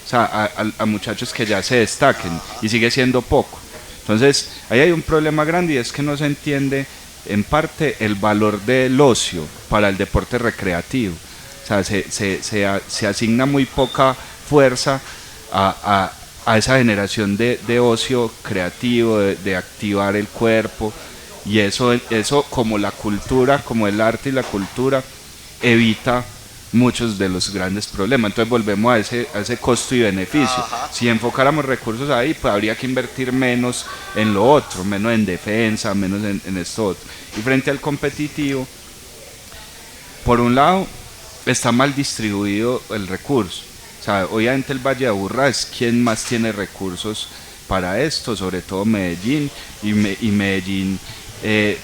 o sea, a muchachos que ya se destaquen, y sigue siendo poco. Entonces ahí hay un problema grande, y es que no se entiende en parte el valor del ocio para el deporte recreativo. O sea, se asigna muy poca fuerza a esa generación de ocio creativo, de activar el cuerpo, y eso como la cultura, como el arte y la cultura, evita muchos de los grandes problemas. Entonces volvemos a ese costo y beneficio. Ajá. Si enfocáramos recursos ahí, pues habría que invertir menos en lo otro, menos en defensa, menos en esto otro. Y frente al competitivo, por un lado, está mal distribuido el recurso. O sea, obviamente el Valle de Aburrá es quien más tiene recursos para esto, sobre todo Medellín, y Medellín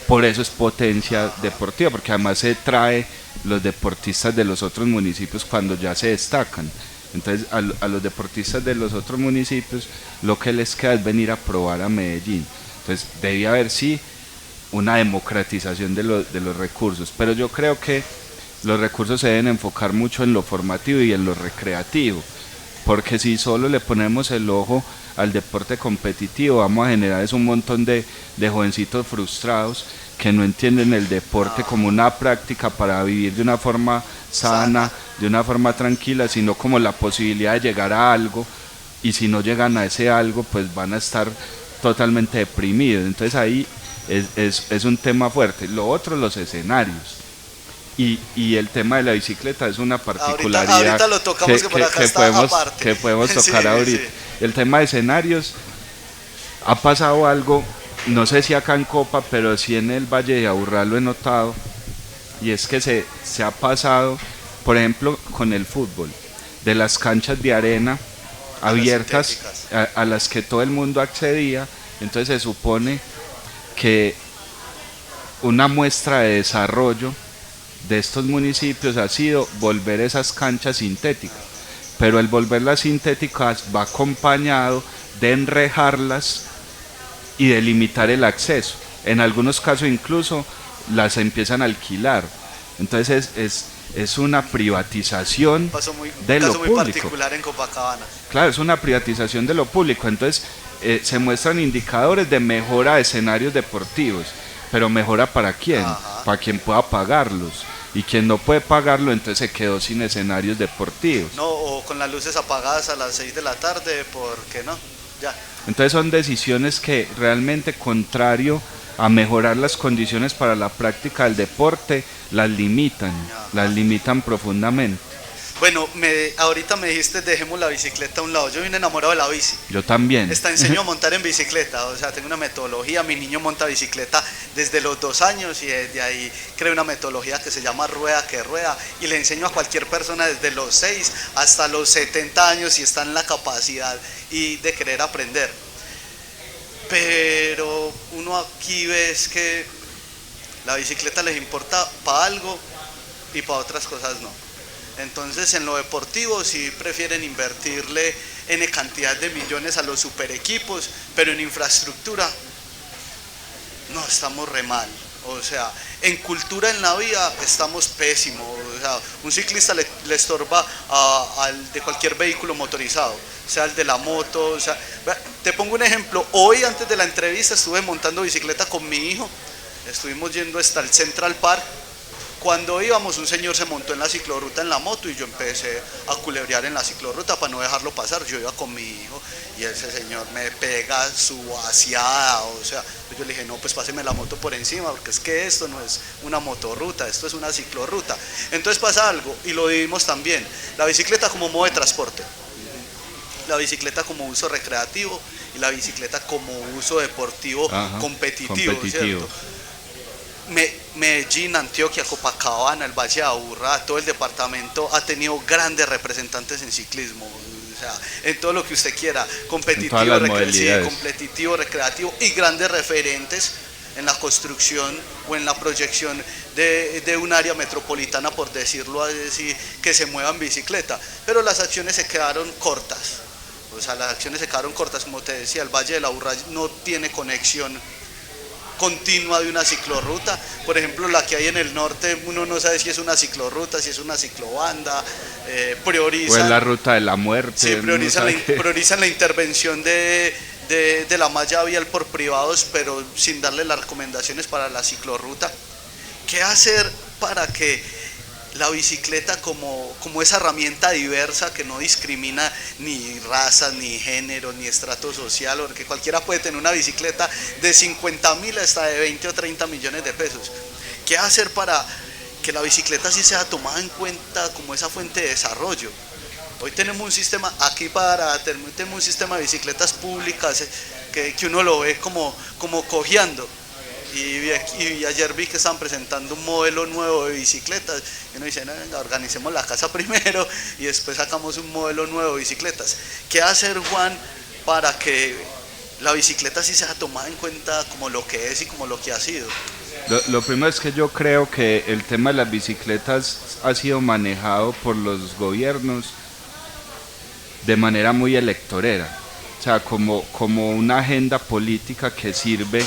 por eso es potencia deportiva, porque además se trae los deportistas de los otros municipios cuando ya se destacan. Entonces a los deportistas de los otros municipios lo que les queda es venir a probar a Medellín. Entonces debía haber sí una democratización de los recursos, pero yo creo que los recursos se deben enfocar mucho en lo formativo y en lo recreativo, porque si solo le ponemos el ojo al deporte competitivo, vamos a generar un montón de jovencitos frustrados que no entienden el deporte como una práctica para vivir de una forma sana, de una forma tranquila, sino como la posibilidad de llegar a algo, y si no llegan a ese algo, pues van a estar totalmente deprimidos. Entonces ahí es un tema fuerte. Lo otro, los escenarios. Y el tema de la bicicleta es una particularidad ahorita lo tocamos, que por acá está aparte. Que podemos tocar Sí, ahorita. sí. El tema de escenarios, ha pasado algo, no sé si acá en Copa, pero sí en el Valle de Aburrá lo he notado, y es que se ha pasado, por ejemplo, con el fútbol, de las canchas de arena abiertas a las que todo el mundo accedía. Entonces se supone que una muestra de desarrollo de estos municipios ha sido volver esas canchas sintéticas, pero el volverlas sintéticas va acompañado de enrejarlas y de limitar el acceso. En algunos casos incluso las empiezan a alquilar. Entonces es una privatización de lo público. Muy particular en Copacabana. Claro, es una privatización de lo público. Entonces se muestran indicadores de mejora de escenarios deportivos, pero mejora para quién, para quien pueda pagarlos, y quien no puede pagarlo entonces se quedó sin escenarios deportivos. No, o con las luces apagadas a las 6 de la tarde, porque no, ya. Entonces son decisiones que realmente, contrario a mejorar las condiciones para la práctica del deporte, las limitan profundamente. Bueno, ahorita me dijiste dejemos la bicicleta a un lado. Yo vine enamorado de la bici. Yo también. Enseño a montar en bicicleta, o sea, tengo una metodología. Mi niño monta bicicleta desde los 2 años, y desde ahí creo una metodología que se llama Rueda que Rueda, y le enseño a cualquier persona desde los 6 hasta los 70 años si está en la capacidad y de querer aprender. Pero uno aquí ves que la bicicleta les importa para algo y para otras cosas no. Entonces en lo deportivo sí prefieren invertirle N cantidad de millones a los super equipos, pero en infraestructura no, estamos re mal. O sea, en cultura en la vía estamos pésimos. O sea, un ciclista le estorba al de cualquier vehículo motorizado, sea el de la moto. O sea, te pongo un ejemplo. Hoy, antes de la entrevista, estuve montando bicicleta con mi hijo. Estuvimos yendo hasta el Central Park Cuando íbamos, un señor se montó en la ciclorruta en la moto y yo empecé a culebrear en la ciclorruta para no dejarlo pasar. Yo iba con mi hijo y ese señor me pega su vaciada, o sea, yo le dije, no, pues páseme la moto por encima, porque es que esto no es una motorruta, esto es una ciclorruta. Entonces pasa algo, y lo vivimos también, la bicicleta como modo de transporte, la bicicleta como uso recreativo y la bicicleta como uso deportivo. Ajá, competitivo, ¿cierto? Medellín, Antioquia, Copacabana, el Valle de Aburrá, todo el departamento ha tenido grandes representantes en ciclismo, o sea, en todo lo que usted quiera, competitivo, recreativo y grandes referentes en la construcción o en la proyección de un área metropolitana, por decirlo así, que se mueva en bicicleta, pero las acciones se quedaron cortas, como te decía, el Valle de la Aburrá no tiene conexión continua de una ciclorruta. Por ejemplo, la que hay en el norte, uno no sabe si es una ciclorruta, si es una ciclobanda, priorizan, o es la ruta de la muerte. Sí, priorizan la intervención de la malla vial por privados, pero sin darle las recomendaciones para la ciclorruta. ¿Qué hacer para que la bicicleta como esa herramienta diversa que no discrimina ni raza, ni género, ni estrato social, porque cualquiera puede tener una bicicleta de 50.000 hasta de 20 o 30 millones de pesos? ¿Qué hacer para que la bicicleta sí sea tomada en cuenta como esa fuente de desarrollo? Hoy tenemos un sistema, tenemos un sistema de bicicletas públicas que uno lo ve como cojeando. Y ayer vi que estaban presentando un modelo nuevo de bicicletas y uno dice, no, venga, organicemos la casa primero y después sacamos un modelo nuevo de bicicletas. ¿Qué hacer, Juan, para que la bicicleta sí sea tomada en cuenta como lo que es y como lo que ha sido? Lo primero es que yo creo que el tema de las bicicletas ha sido manejado por los gobiernos de manera muy electorera, o sea, como una agenda política que sirve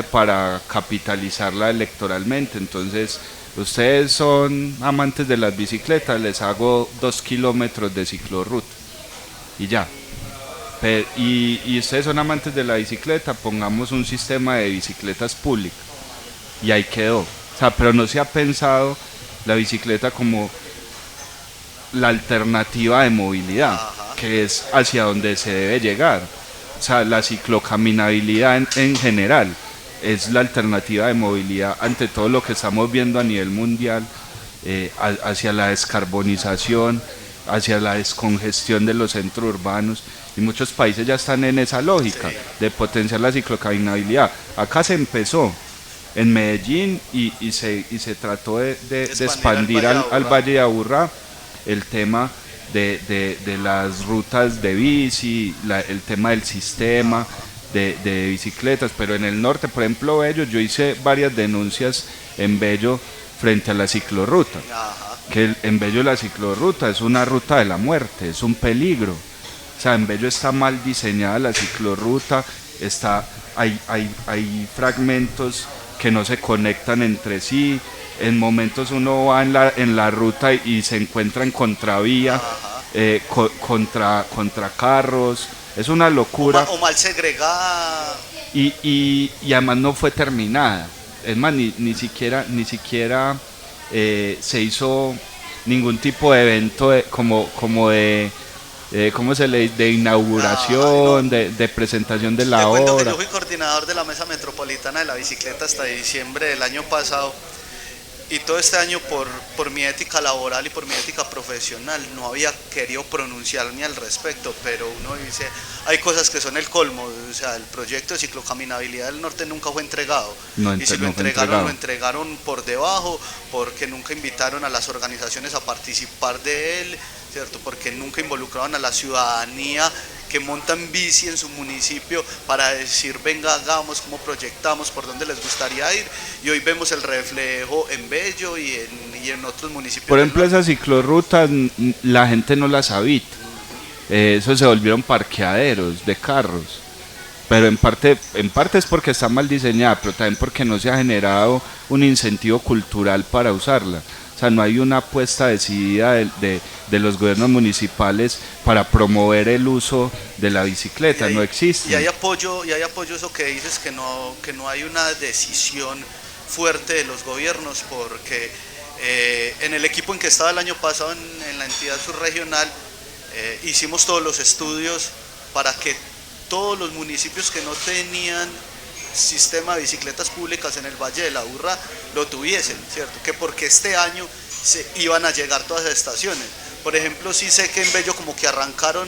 para capitalizarla electoralmente. Entonces, ustedes son amantes de las bicicletas, les hago 2 kilómetros de ciclorruta y ya. Y ustedes son amantes de la bicicleta, pongamos un sistema de bicicletas públicas y ahí quedó. O sea, pero no se ha pensado la bicicleta como la alternativa de movilidad, que es hacia donde se debe llegar. O sea, la ciclocaminabilidad en general es la alternativa de movilidad ante todo lo que estamos viendo a nivel mundial, hacia la descarbonización, hacia la descongestión de los centros urbanos, y muchos países ya están en esa lógica de potenciar la ciclocaminabilidad. Acá se empezó en Medellín y se trató de expandir al Valle de Aburrá el tema de las rutas de bici, el tema del sistema de bicicletas, pero en el norte, por ejemplo, Bello, yo hice varias denuncias en Bello frente a la ciclorruta, que en Bello la ciclorruta es una ruta de la muerte, es un peligro. O sea, en Bello está mal diseñada la ciclorruta, hay fragmentos que no se conectan entre sí. En momentos uno va en la ruta y se encuentra en contravía, contra carros, es una locura. O mal segregada. Y además no fue terminada, es más, ni siquiera se hizo ningún tipo de evento de inauguración, de presentación de la obra. Yo fui coordinador de la Mesa Metropolitana de la Bicicleta hasta diciembre del año pasado. Y todo este año por mi ética laboral y por mi ética profesional no había querido pronunciarme al respecto, pero uno dice, hay cosas que son el colmo, o sea, el proyecto de ciclocaminabilidad del norte nunca fue entregado, y si lo entregaron por debajo, porque nunca invitaron a las organizaciones a participar de él, ¿cierto? Porque nunca involucraron a la ciudadanía que montan bici en su municipio para decir, venga, hagamos, cómo proyectamos, por dónde les gustaría ir, y hoy vemos el reflejo en Bello y en otros municipios. Por ejemplo, esas ciclorrutas la gente no las habita, eso se volvieron parqueaderos de carros, pero en parte es porque está mal diseñada, pero también porque no se ha generado un incentivo cultural para usarla. O sea, no hay una apuesta decidida de los gobiernos municipales para promover el uso de la bicicleta, no existe. Y hay apoyo eso que dices, que no hay una decisión fuerte de los gobiernos, porque en el equipo en que estaba el año pasado en la entidad subregional, hicimos todos los estudios para que todos los municipios que no tenían sistema de bicicletas públicas en el Valle de la Urra lo tuviesen, ¿cierto? Que porque este año se iban a llegar todas las estaciones. Por ejemplo, sí sé que en Bello como que arrancaron,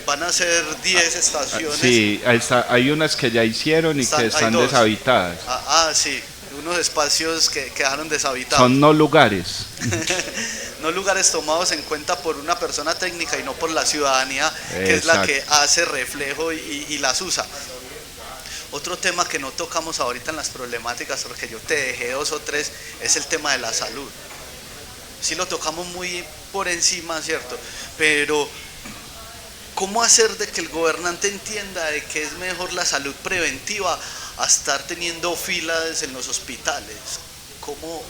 van a ser 10 estaciones. Sí, hay unas que ya hicieron y que están deshabitadas. Sí, unos espacios que quedaron deshabitados. Son no lugares. No lugares tomados en cuenta por una persona técnica y no por la ciudadanía, que es la que hace reflejo y las usa. Otro tema que no tocamos ahorita en las problemáticas, porque yo te dejé 2 o 3, es el tema de la salud. Sí lo tocamos muy por encima, ¿cierto? Pero ¿cómo hacer de que el gobernante entienda de que es mejor la salud preventiva a estar teniendo filas en los hospitales? ¿Cómo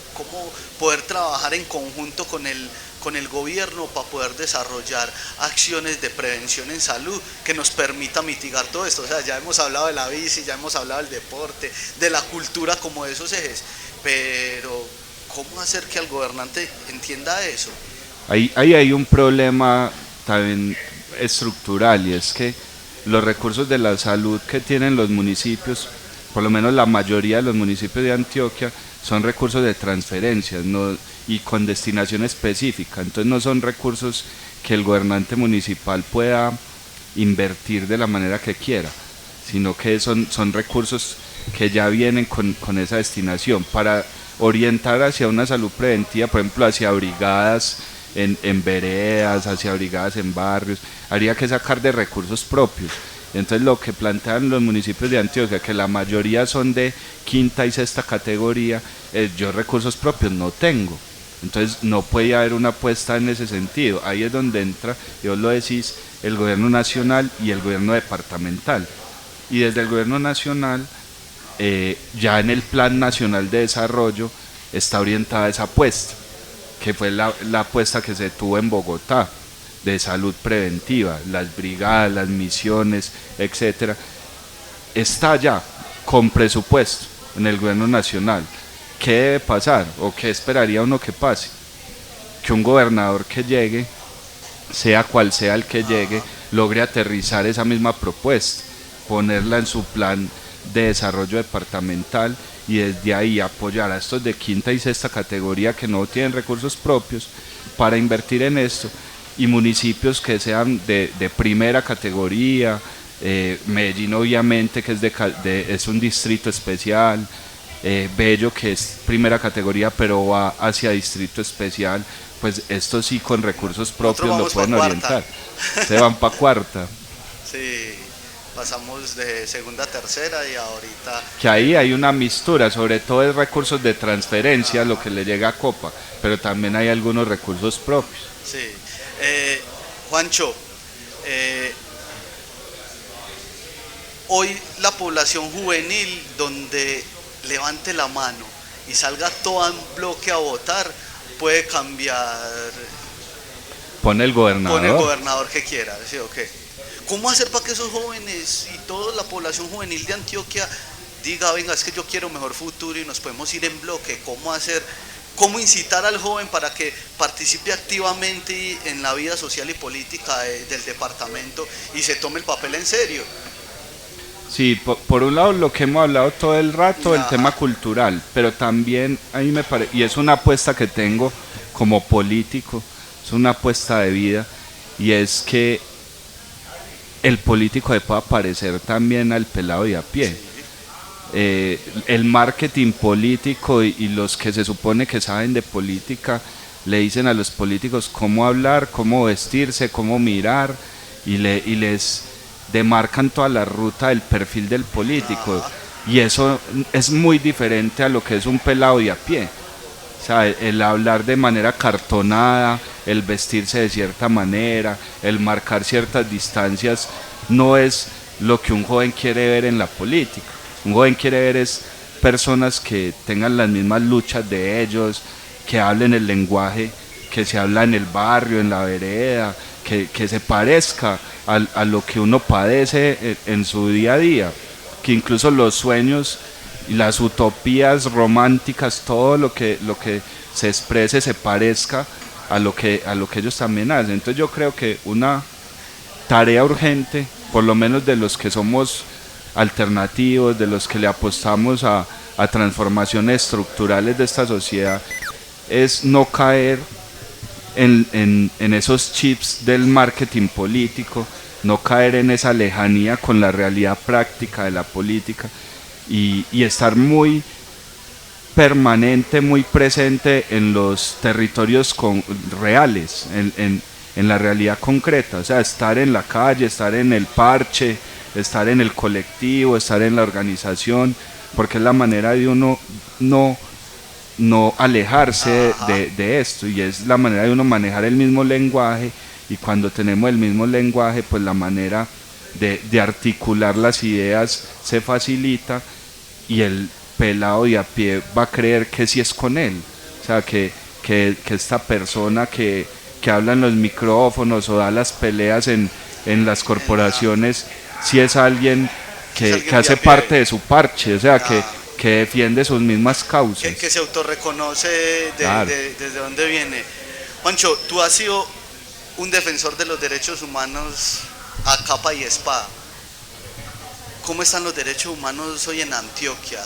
poder trabajar en conjunto con el gobierno para poder desarrollar acciones de prevención en salud que nos permita mitigar todo esto? O sea, ya hemos hablado de la bici, ya hemos hablado del deporte, de la cultura como esos ejes, pero ¿cómo hacer que el gobernante entienda eso? Ahí hay un problema también estructural, y es que los recursos de la salud que tienen los municipios, por lo menos la mayoría de los municipios de Antioquia, son recursos de transferencias, ¿no? Y con destinación específica. Entonces no son recursos que el gobernante municipal pueda invertir de la manera que quiera, sino que son recursos que ya vienen con esa destinación para orientar hacia una salud preventiva, por ejemplo hacia brigadas en veredas, hacia brigadas en barrios. Habría que sacar de recursos propios. Entonces lo que plantean los municipios de Antioquia, que la mayoría son de quinta y sexta categoría, yo recursos propios no tengo. Entonces no puede haber una apuesta en ese sentido. Ahí es donde entra, y vos lo decís, el gobierno nacional y el gobierno departamental. Y desde el gobierno nacional, ya en el Plan Nacional de Desarrollo está orientada esa apuesta, que fue la apuesta que se tuvo en Bogotá, de salud preventiva, las brigadas, las misiones, etcétera. Está ya con presupuesto en el gobierno nacional. ¿Qué debe pasar o qué esperaría uno que pase? Que un gobernador que llegue, sea cual sea el que llegue, logre aterrizar esa misma propuesta, ponerla en su plan de desarrollo departamental y desde ahí apoyar a estos de quinta y sexta categoría que no tienen recursos propios para invertir en esto, y municipios que sean de primera categoría. Medellín obviamente, que es un distrito especial, Bello, que es primera categoría pero va hacia distrito especial, pues esto sí con recursos propios lo pueden orientar. Se van para cuarta. Sí, pasamos de segunda a tercera y ahorita... Que ahí hay una mistura, sobre todo es recursos de transferencia, lo que le llega a Copa, pero también hay algunos recursos propios. Sí. Juancho, hoy la población juvenil, donde levante la mano y salga todo en bloque a votar, puede cambiar. Pone el gobernador Que quiera, ¿sí o qué? ¿Cómo hacer para que esos jóvenes y toda la población juvenil de Antioquia diga, venga, es que yo quiero un mejor futuro y nos podemos ir en bloque? ¿Cómo hacer? ¿Cómo incitar al joven para que participe activamente en la vida social y política del departamento y se tome el papel en serio? Sí, por un lado lo que hemos hablado todo el rato, el tema cultural, pero también a mí me parece, y es una apuesta que tengo como político, es una apuesta de vida, y es que el político le pueda parecer también al pelado de a pie. El marketing político y los que se supone que saben de política le dicen a los políticos cómo hablar, cómo vestirse, cómo mirar, y les demarcan toda la ruta del perfil del político, y eso es muy diferente a lo que es un pelado de a pie. O sea, el hablar de manera cartonada, el vestirse de cierta manera, el marcar ciertas distancias, no es lo que un joven quiere ver en la política. Un joven quiere ver es personas que tengan las mismas luchas de ellos, que hablen el lenguaje que se habla en el barrio, en la vereda, que se parezca a lo que uno padece en su día a día, que incluso los sueños y las utopías románticas, todo lo que se exprese se parezca a lo que ellos también hacen. Entonces yo creo que una tarea urgente, por lo menos de los que somos alternativos, de los que le apostamos a transformaciones estructurales de esta sociedad, es no caer en esos chips del marketing político, no caer en esa lejanía con la realidad práctica de la política y estar muy permanente, muy presente en los territorios reales, en la realidad concreta, o sea, estar en la calle, estar en el parche, estar en el colectivo, estar en la organización, porque es la manera de uno no alejarse de esto, y es la manera de uno manejar el mismo lenguaje, y cuando tenemos el mismo lenguaje, pues la manera de articular las ideas se facilita, y el pelado de a pie va a creer que sí es con él, o sea, que esta persona que habla en los micrófonos o da las peleas en las corporaciones, sí es alguien que hace parte de su parche, o sea, que defiende sus mismas causas. Que se autorreconoce Claro. desde dónde viene. Juancho, tú has sido un defensor de los derechos humanos a capa y espada. ¿Cómo están los derechos humanos hoy en Antioquia?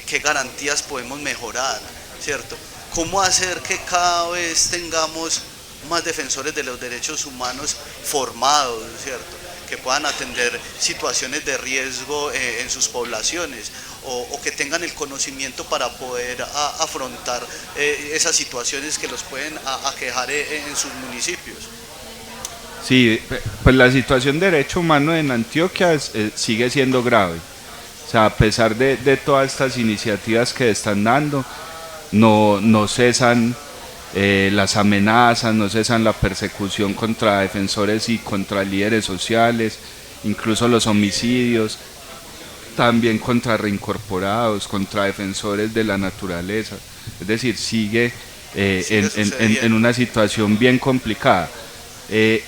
¿Qué garantías podemos mejorar? ¿Cierto? ¿Cómo hacer que cada vez tengamos más defensores de los derechos humanos formados, ¿cierto? Que puedan atender situaciones de riesgo en sus poblaciones, o que tengan el conocimiento para poder afrontar esas situaciones que los pueden aquejar en sus municipios? Sí, pues la situación de derecho humano en Antioquia sigue siendo grave. O sea, a pesar de todas estas iniciativas que están dando, no cesan las amenazas, no cesan la persecución contra defensores y contra líderes sociales, incluso los homicidios, también contra reincorporados, contra defensores de la naturaleza. Es decir, sigue en una situación bien complicada.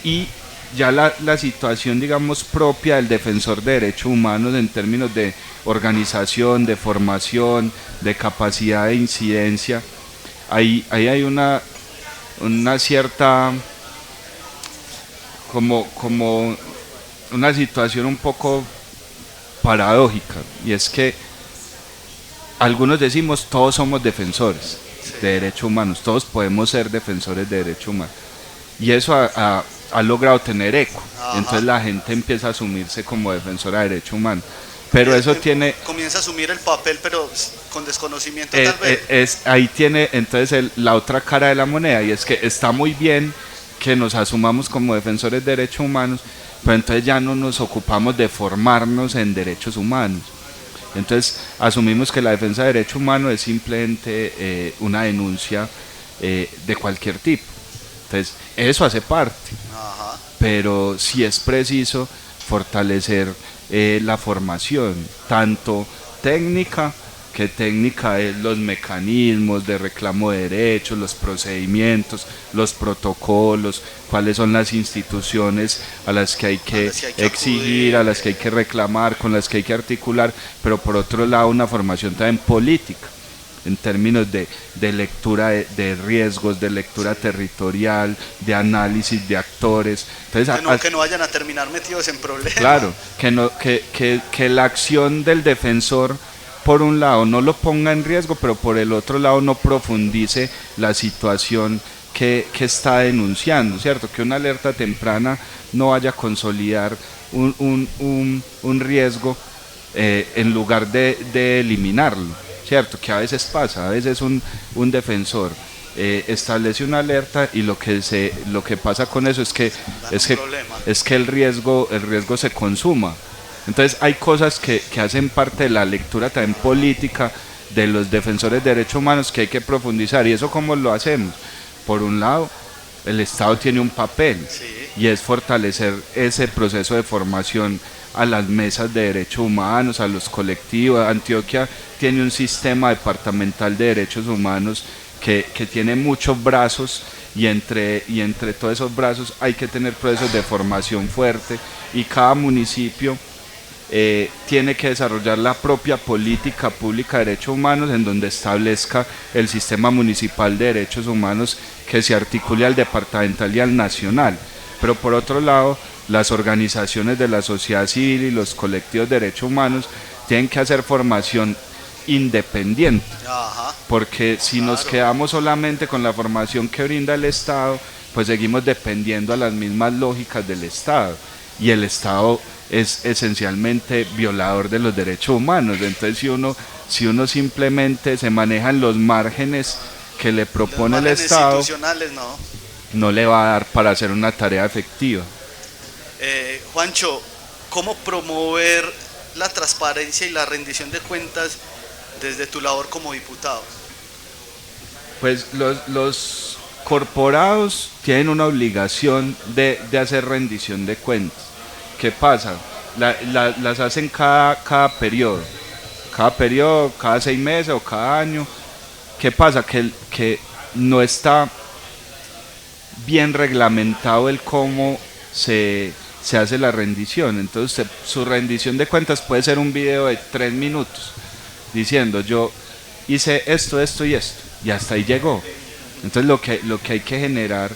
Y ya la situación, digamos, propia del defensor de derechos humanos en términos de organización, de formación, de capacidad de incidencia, ahí hay una cierta, como una situación un poco paradójica, y es que algunos decimos todos somos defensores de derechos humanos, todos podemos ser defensores de derechos humanos, y eso ha logrado tener eco. Entonces la gente empieza a asumirse como defensora de derechos humanos, pero eso tiene... Comienza a asumir el papel, pero con desconocimiento tal vez. Ahí tiene entonces la otra cara de la moneda, y es que está muy bien que nos asumamos como defensores de derechos humanos, pero entonces ya no nos ocupamos de formarnos en derechos humanos. Entonces asumimos que la defensa de derechos humanos es simplemente una denuncia de cualquier tipo. Entonces eso hace parte, pero sí es preciso fortalecer la formación, tanto técnica, que técnica es los mecanismos de reclamo de derechos, los procedimientos, los protocolos, cuáles son las instituciones a las que hay que exigir, a las que hay que reclamar, con las que hay que articular, pero por otro lado una formación también política, en términos de lectura de riesgos, de lectura territorial, de análisis de actores. Entonces, que no vayan a terminar metidos en problemas. Claro, que la acción del defensor, por un lado, no lo ponga en riesgo, pero por el otro lado no profundice la situación que está denunciando, ¿cierto? Que una alerta temprana no vaya a consolidar un riesgo en lugar de eliminarlo, ¿cierto? Que a veces pasa, a veces un defensor establece una alerta y lo que pasa con eso es que el riesgo se consuma. Entonces hay cosas que hacen parte de la lectura también política de los defensores de derechos humanos que hay que profundizar. ¿Y eso cómo lo hacemos? Por un lado, el Estado tiene un papel, y es fortalecer ese proceso de formación a las mesas de derechos humanos, a los colectivos. Antioquia tiene un sistema departamental de derechos humanos que tiene muchos brazos, y entre todos esos brazos hay que tener procesos de formación fuerte, y cada municipio tiene que desarrollar la propia política pública de derechos humanos en donde establezca el sistema municipal de derechos humanos que se articule al departamental y al nacional. Pero por otro lado, las organizaciones de la sociedad civil y los colectivos de derechos humanos tienen que hacer formación independiente, porque si nos quedamos solamente con la formación que brinda el Estado, pues seguimos dependiendo a las mismas lógicas del Estado, y el Estado es esencialmente violador de los derechos humanos. Entonces si uno simplemente se maneja en los márgenes que le propone el Estado, no le va a dar para hacer una tarea efectiva. Juancho, ¿cómo promover la transparencia y la rendición de cuentas desde tu labor como diputado? Pues los corporados tienen una obligación de hacer rendición de cuentas. ¿Qué pasa? Las hacen cada periodo, cada 6 meses o cada año. ¿Qué pasa? Que no está bien reglamentado el cómo se hace la rendición. Entonces su rendición de cuentas puede ser un video de 3 minutos diciendo yo hice esto y esto, y hasta ahí llegó. Entonces lo que hay que generar,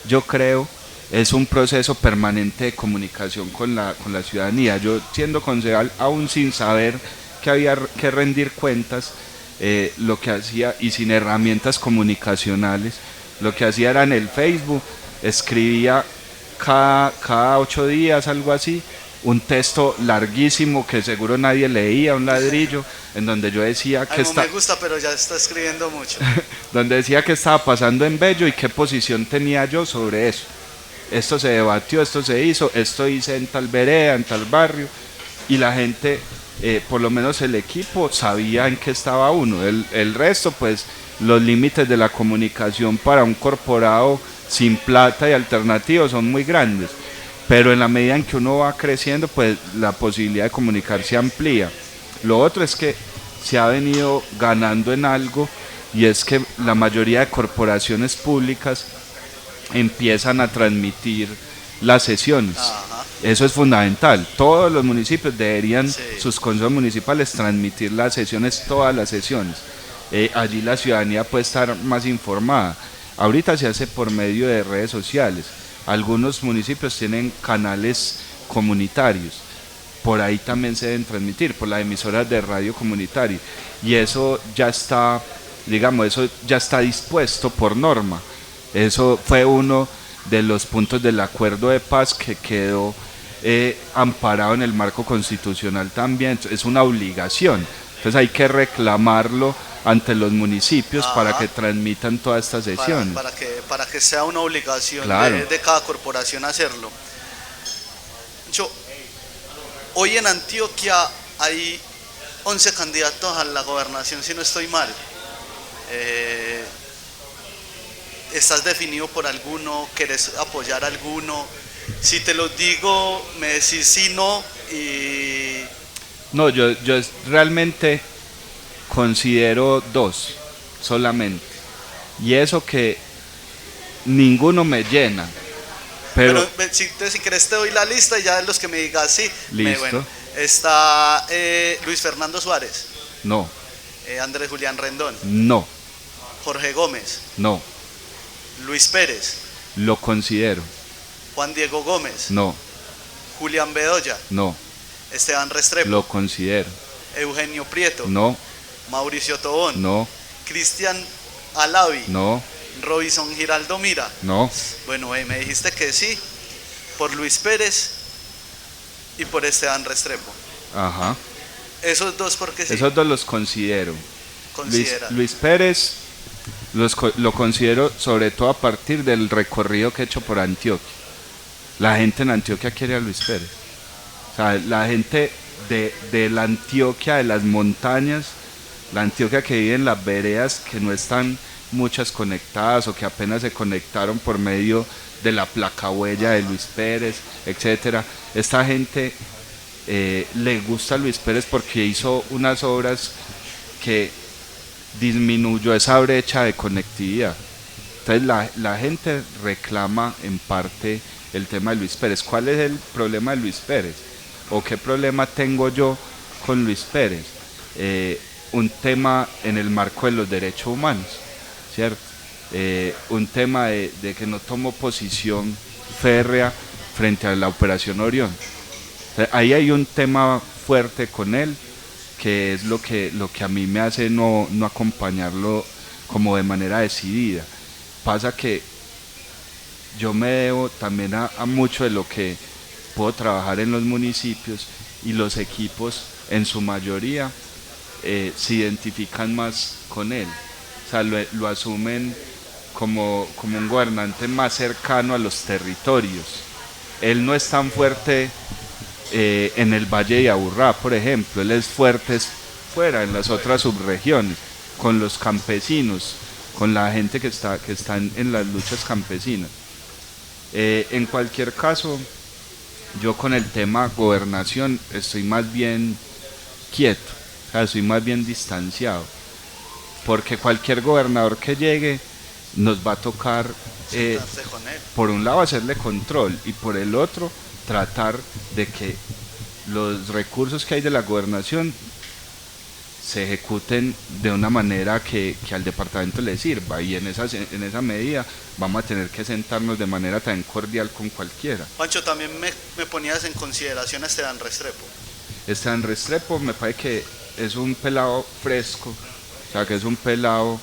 yo creo, es un proceso permanente de comunicación con la ciudadanía. Yo, siendo concejal, aún sin saber que había que rendir cuentas, lo que hacía, y sin herramientas comunicacionales, lo que hacía era en el Facebook, escribía cada 8 días, algo así, un texto larguísimo que seguro nadie leía, un ladrillo, en donde yo decía que me gusta, pero ya está escribiendo mucho. Donde decía qué estaba pasando en Bello y qué posición tenía yo sobre eso. Esto se debatió, esto se hizo, esto hice en tal vereda, en tal barrio, y la gente, por lo menos el equipo, sabía en qué estaba uno. El resto, pues, los límites de la comunicación para un corporado sin plata y alternativo son muy grandes, pero en la medida en que uno va creciendo, pues la posibilidad de comunicar se amplía. Lo otro es que se ha venido ganando en algo, y es que la mayoría de corporaciones públicas empiezan a transmitir las sesiones. Eso es fundamental. Todos los municipios deberían, sus consejos municipales, transmitir las sesiones, todas las sesiones. Allí la ciudadanía puede estar más informada. Ahorita se hace por medio de redes sociales. Algunos municipios tienen canales comunitarios, por ahí también se deben transmitir, por las emisoras de radio comunitaria, y eso ya está, digamos, eso ya está dispuesto por norma. Eso fue uno de los puntos del acuerdo de paz que quedó amparado en el marco constitucional también. Es una obligación, entonces hay que reclamarlo ante los municipios para que transmitan todas estas sesiones. Para que sea una obligación, claro, de cada corporación hacerlo. Hoy en Antioquia hay 11 candidatos a la gobernación, si no estoy mal. ¿Estás definido por alguno? ¿Querés apoyar a alguno? Si te lo digo, me decís sí, no. No, yo realmente considero 2 solamente, y eso que ninguno me llena, pero si querés te doy la lista y ya de los que me digas sí. Listo. Bueno, está Luis Fernando Suárez. No. Andrés Julián Rendón. No. Jorge Gómez. No. Luis Pérez. Lo considero. Juan Diego Gómez. No. Julián Bedoya. No. Esteban Restrepo. Lo considero. Eugenio Prieto. No. Mauricio Tobón. No. Cristian Alavi. No. Robinson Giraldo Mira. No. Bueno, me dijiste que sí, por Luis Pérez y por Esteban Restrepo. Ajá. Esos dos, porque sí. Esos dos los considero. Luis Pérez lo considero sobre todo a partir del recorrido que he hecho por Antioquia. La gente en Antioquia quiere a Luis Pérez. O sea, la gente de la Antioquia, de las montañas, la Antioquia que vive en las veredas, que no están muchas conectadas o que apenas se conectaron por medio de la placahuella de Luis Pérez, etcétera. Esta gente le gusta a Luis Pérez porque hizo unas obras que disminuyó esa brecha de conectividad. Entonces la gente reclama en parte el tema de Luis Pérez. ¿Cuál es el problema de Luis Pérez? o qué problema tengo yo con Luis Pérez. Un tema en el marco de los derechos humanos, ¿cierto? Un tema de que no tomo posición férrea frente a la Operación Orión. O sea, ahí hay un tema fuerte con él, que es lo que a mí me hace no acompañarlo como de manera decidida. Pasa que yo me debo también a mucho de lo que puedo trabajar en los municipios, y los equipos en su mayoría se identifican más con él, o sea, lo asumen como un gobernante más cercano a los territorios. Él no es tan fuerte en el Valle de Aburrá, por ejemplo, él es fuerte fuera, en las otras subregiones, con los campesinos, con la gente que están en las luchas campesinas. En cualquier caso, yo con el tema gobernación estoy más bien quieto, o sea, estoy más bien distanciado, porque cualquier gobernador que llegue nos va a tocar, por un lado, hacerle control, y por el otro, tratar de que los recursos que hay de la gobernación se ejecuten de una manera que al departamento le sirva, y en esa medida vamos a tener que sentarnos de manera tan cordial con cualquiera. Pancho, también me ponías en consideración a Esteban Restrepo. Esteban Restrepo me parece que es un pelado fresco, o sea, que es un pelado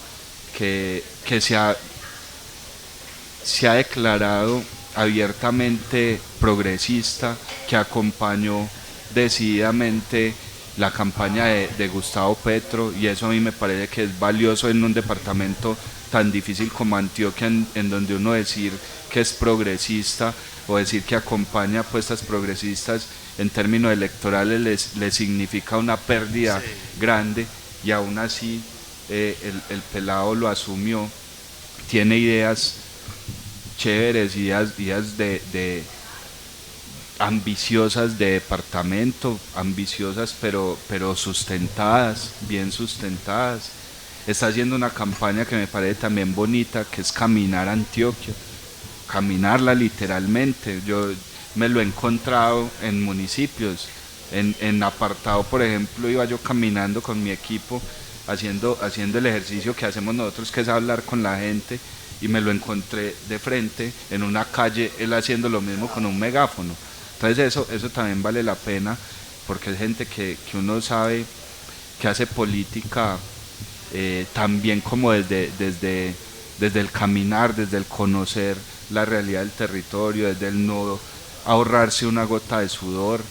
que se ha declarado abiertamente progresista, que acompañó decididamente la campaña de Gustavo Petro, y eso a mí me parece que es valioso en un departamento tan difícil como Antioquia, en donde uno decir que es progresista o decir que acompaña apuestas progresistas en términos electorales le significa una pérdida grande, y aún así el pelado lo asumió, tiene ideas chéveres, ideas de ambiciosas de departamento, ambiciosas pero sustentadas, bien sustentadas. Está haciendo una campaña que me parece también bonita, que es caminar Antioquia, caminarla literalmente. Yo me lo he encontrado en municipios, en apartado, por ejemplo, iba yo caminando con mi equipo, haciendo el ejercicio que hacemos nosotros, que es hablar con la gente, y me lo encontré de frente en una calle, él haciendo lo mismo con un megáfono. Entonces eso también vale la pena, porque es gente que uno sabe que hace política también como desde el caminar, desde el conocer la realidad del territorio, desde el no ahorrarse una gota de sudor,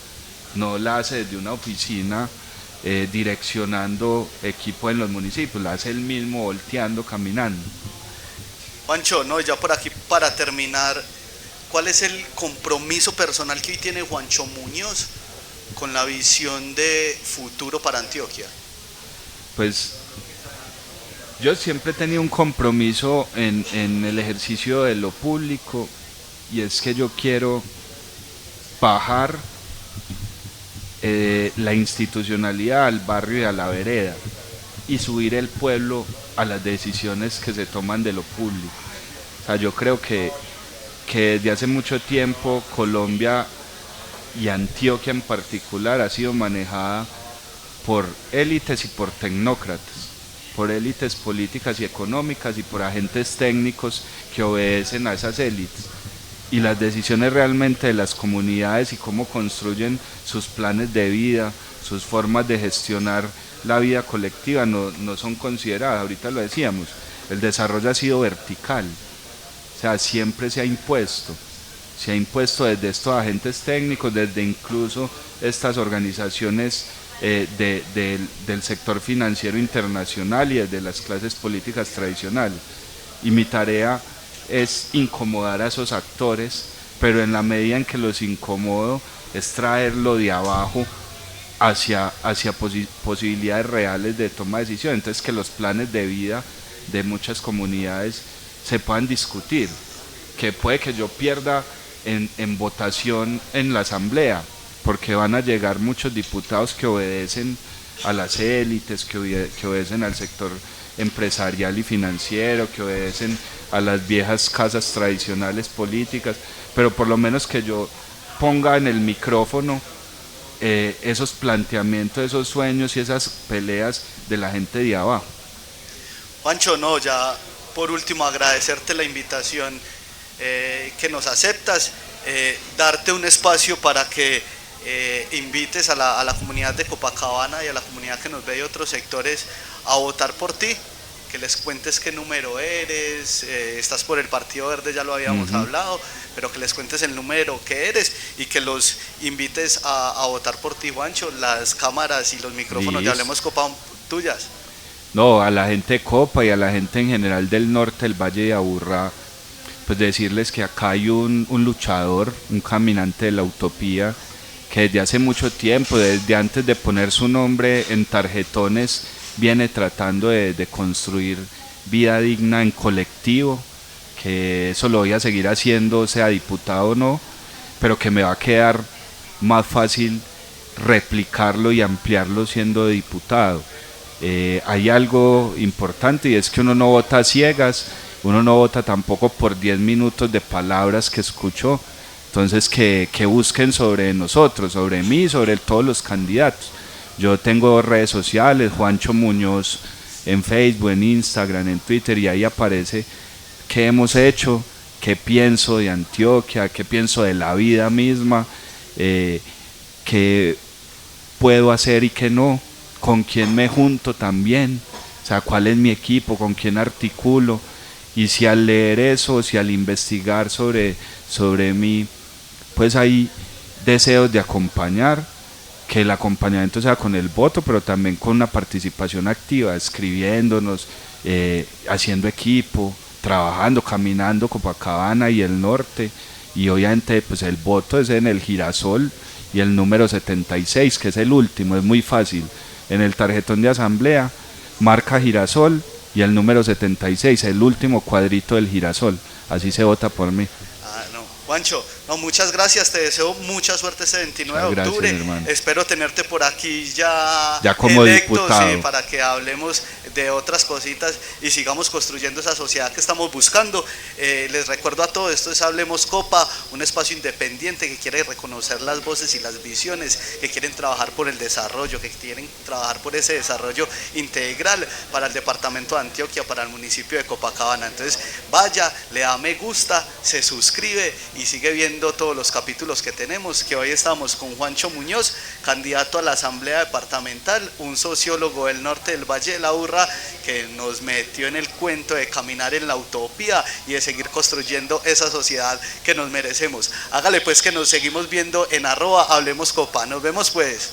no la hace desde una oficina direccionando equipo en los municipios, la hace él mismo volteando, caminando. Pancho, no, ya por aquí para terminar, ¿cuál es el compromiso personal que hoy tiene Juancho Muñoz con la visión de futuro para Antioquia? Pues yo siempre he tenido un compromiso en el ejercicio de lo público, y es que yo quiero bajar la institucionalidad al barrio y a la vereda, y subir el pueblo a las decisiones que se toman de lo público. O sea, yo creo que desde hace mucho tiempo Colombia, y Antioquia en particular, ha sido manejada por élites y por tecnócratas, por élites políticas y económicas y por agentes técnicos que obedecen a esas élites. Y las decisiones realmente de las comunidades y cómo construyen sus planes de vida, sus formas de gestionar la vida colectiva no son consideradas. Ahorita lo decíamos, el desarrollo ha sido vertical, o sea, siempre se ha impuesto desde estos agentes técnicos, desde incluso estas organizaciones del sector financiero internacional y desde las clases políticas tradicionales. Y mi tarea es incomodar a esos actores, pero en la medida en que los incomodo es traerlo de abajo hacia posibilidades reales de toma de decisión. Entonces, que los planes de vida de muchas comunidades se puedan discutir, que puede que yo pierda en votación en la asamblea, porque van a llegar muchos diputados que obedecen a las élites, que obedecen al sector empresarial y financiero, que obedecen a las viejas casas tradicionales políticas, pero por lo menos que yo ponga en el micrófono esos planteamientos, esos sueños y esas peleas de la gente de abajo. Juancho, no, ya por último agradecerte la invitación que nos aceptas, darte un espacio para que invites a la comunidad de Copacabana y a la comunidad que nos ve de otros sectores a votar por ti, que les cuentes qué número eres, estás por el Partido Verde, ya lo habíamos hablado, pero que les cuentes el número que eres y que los invites a votar por ti, Juancho. Las cámaras y los micrófonos de Hablemos Copa tuyas. No, a la gente de Copa y a la gente en general del norte del Valle de Aburrá, pues decirles que acá hay un luchador, un caminante de la utopía, que desde hace mucho tiempo, desde antes de poner su nombre en tarjetones, viene tratando de construir vida digna en colectivo, que eso lo voy a seguir haciendo, sea diputado o no, pero que me va a quedar más fácil replicarlo y ampliarlo siendo diputado. Hay algo importante y es que uno no vota a ciegas, uno no vota tampoco por 10 minutos de palabras que escuchó, entonces que busquen sobre nosotros, sobre mí, sobre todos los candidatos. Yo tengo redes sociales, Juancho Muñoz en Facebook, en Instagram, en Twitter, y ahí aparece qué hemos hecho, qué pienso de Antioquia, qué pienso de la vida misma, qué puedo hacer y qué no, con quién me junto también, o sea, cuál es mi equipo, con quién articulo, y si al leer eso, si al investigar sobre mí, pues hay deseos de acompañar, que el acompañamiento sea con el voto, pero también con una participación activa, escribiéndonos, haciendo equipo, trabajando, caminando Copacabana y el norte, y obviamente pues el voto es en el girasol y el número 76, que es el último, es muy fácil, en el tarjetón de asamblea, marca girasol y el número 76, el último cuadrito del girasol, así se vota por mí. No, Juancho, no, muchas gracias, te deseo mucha suerte este 29 de octubre, hermano. Espero tenerte por aquí ya como electo, diputado. sí, para que hablemos de otras cositas y sigamos construyendo esa sociedad que estamos buscando. Les recuerdo a todos, esto es Hablemos Copa, un espacio independiente que quiere reconocer las voces y las visiones, que quieren trabajar por el desarrollo, que quieren trabajar por ese desarrollo integral para el departamento de Antioquia, para el municipio de Copacabana. Entonces vaya, le da me gusta, se suscribe y sigue viendo todos los capítulos que tenemos, que hoy estamos con Juancho Muñoz, candidato a la Asamblea Departamental, un sociólogo del norte del Valle de la Aburrá, que nos metió en el cuento de caminar en la utopía y de seguir construyendo esa sociedad que nos merecemos. Hágale pues, que nos seguimos viendo en @Hablemos Copa. Nos vemos pues.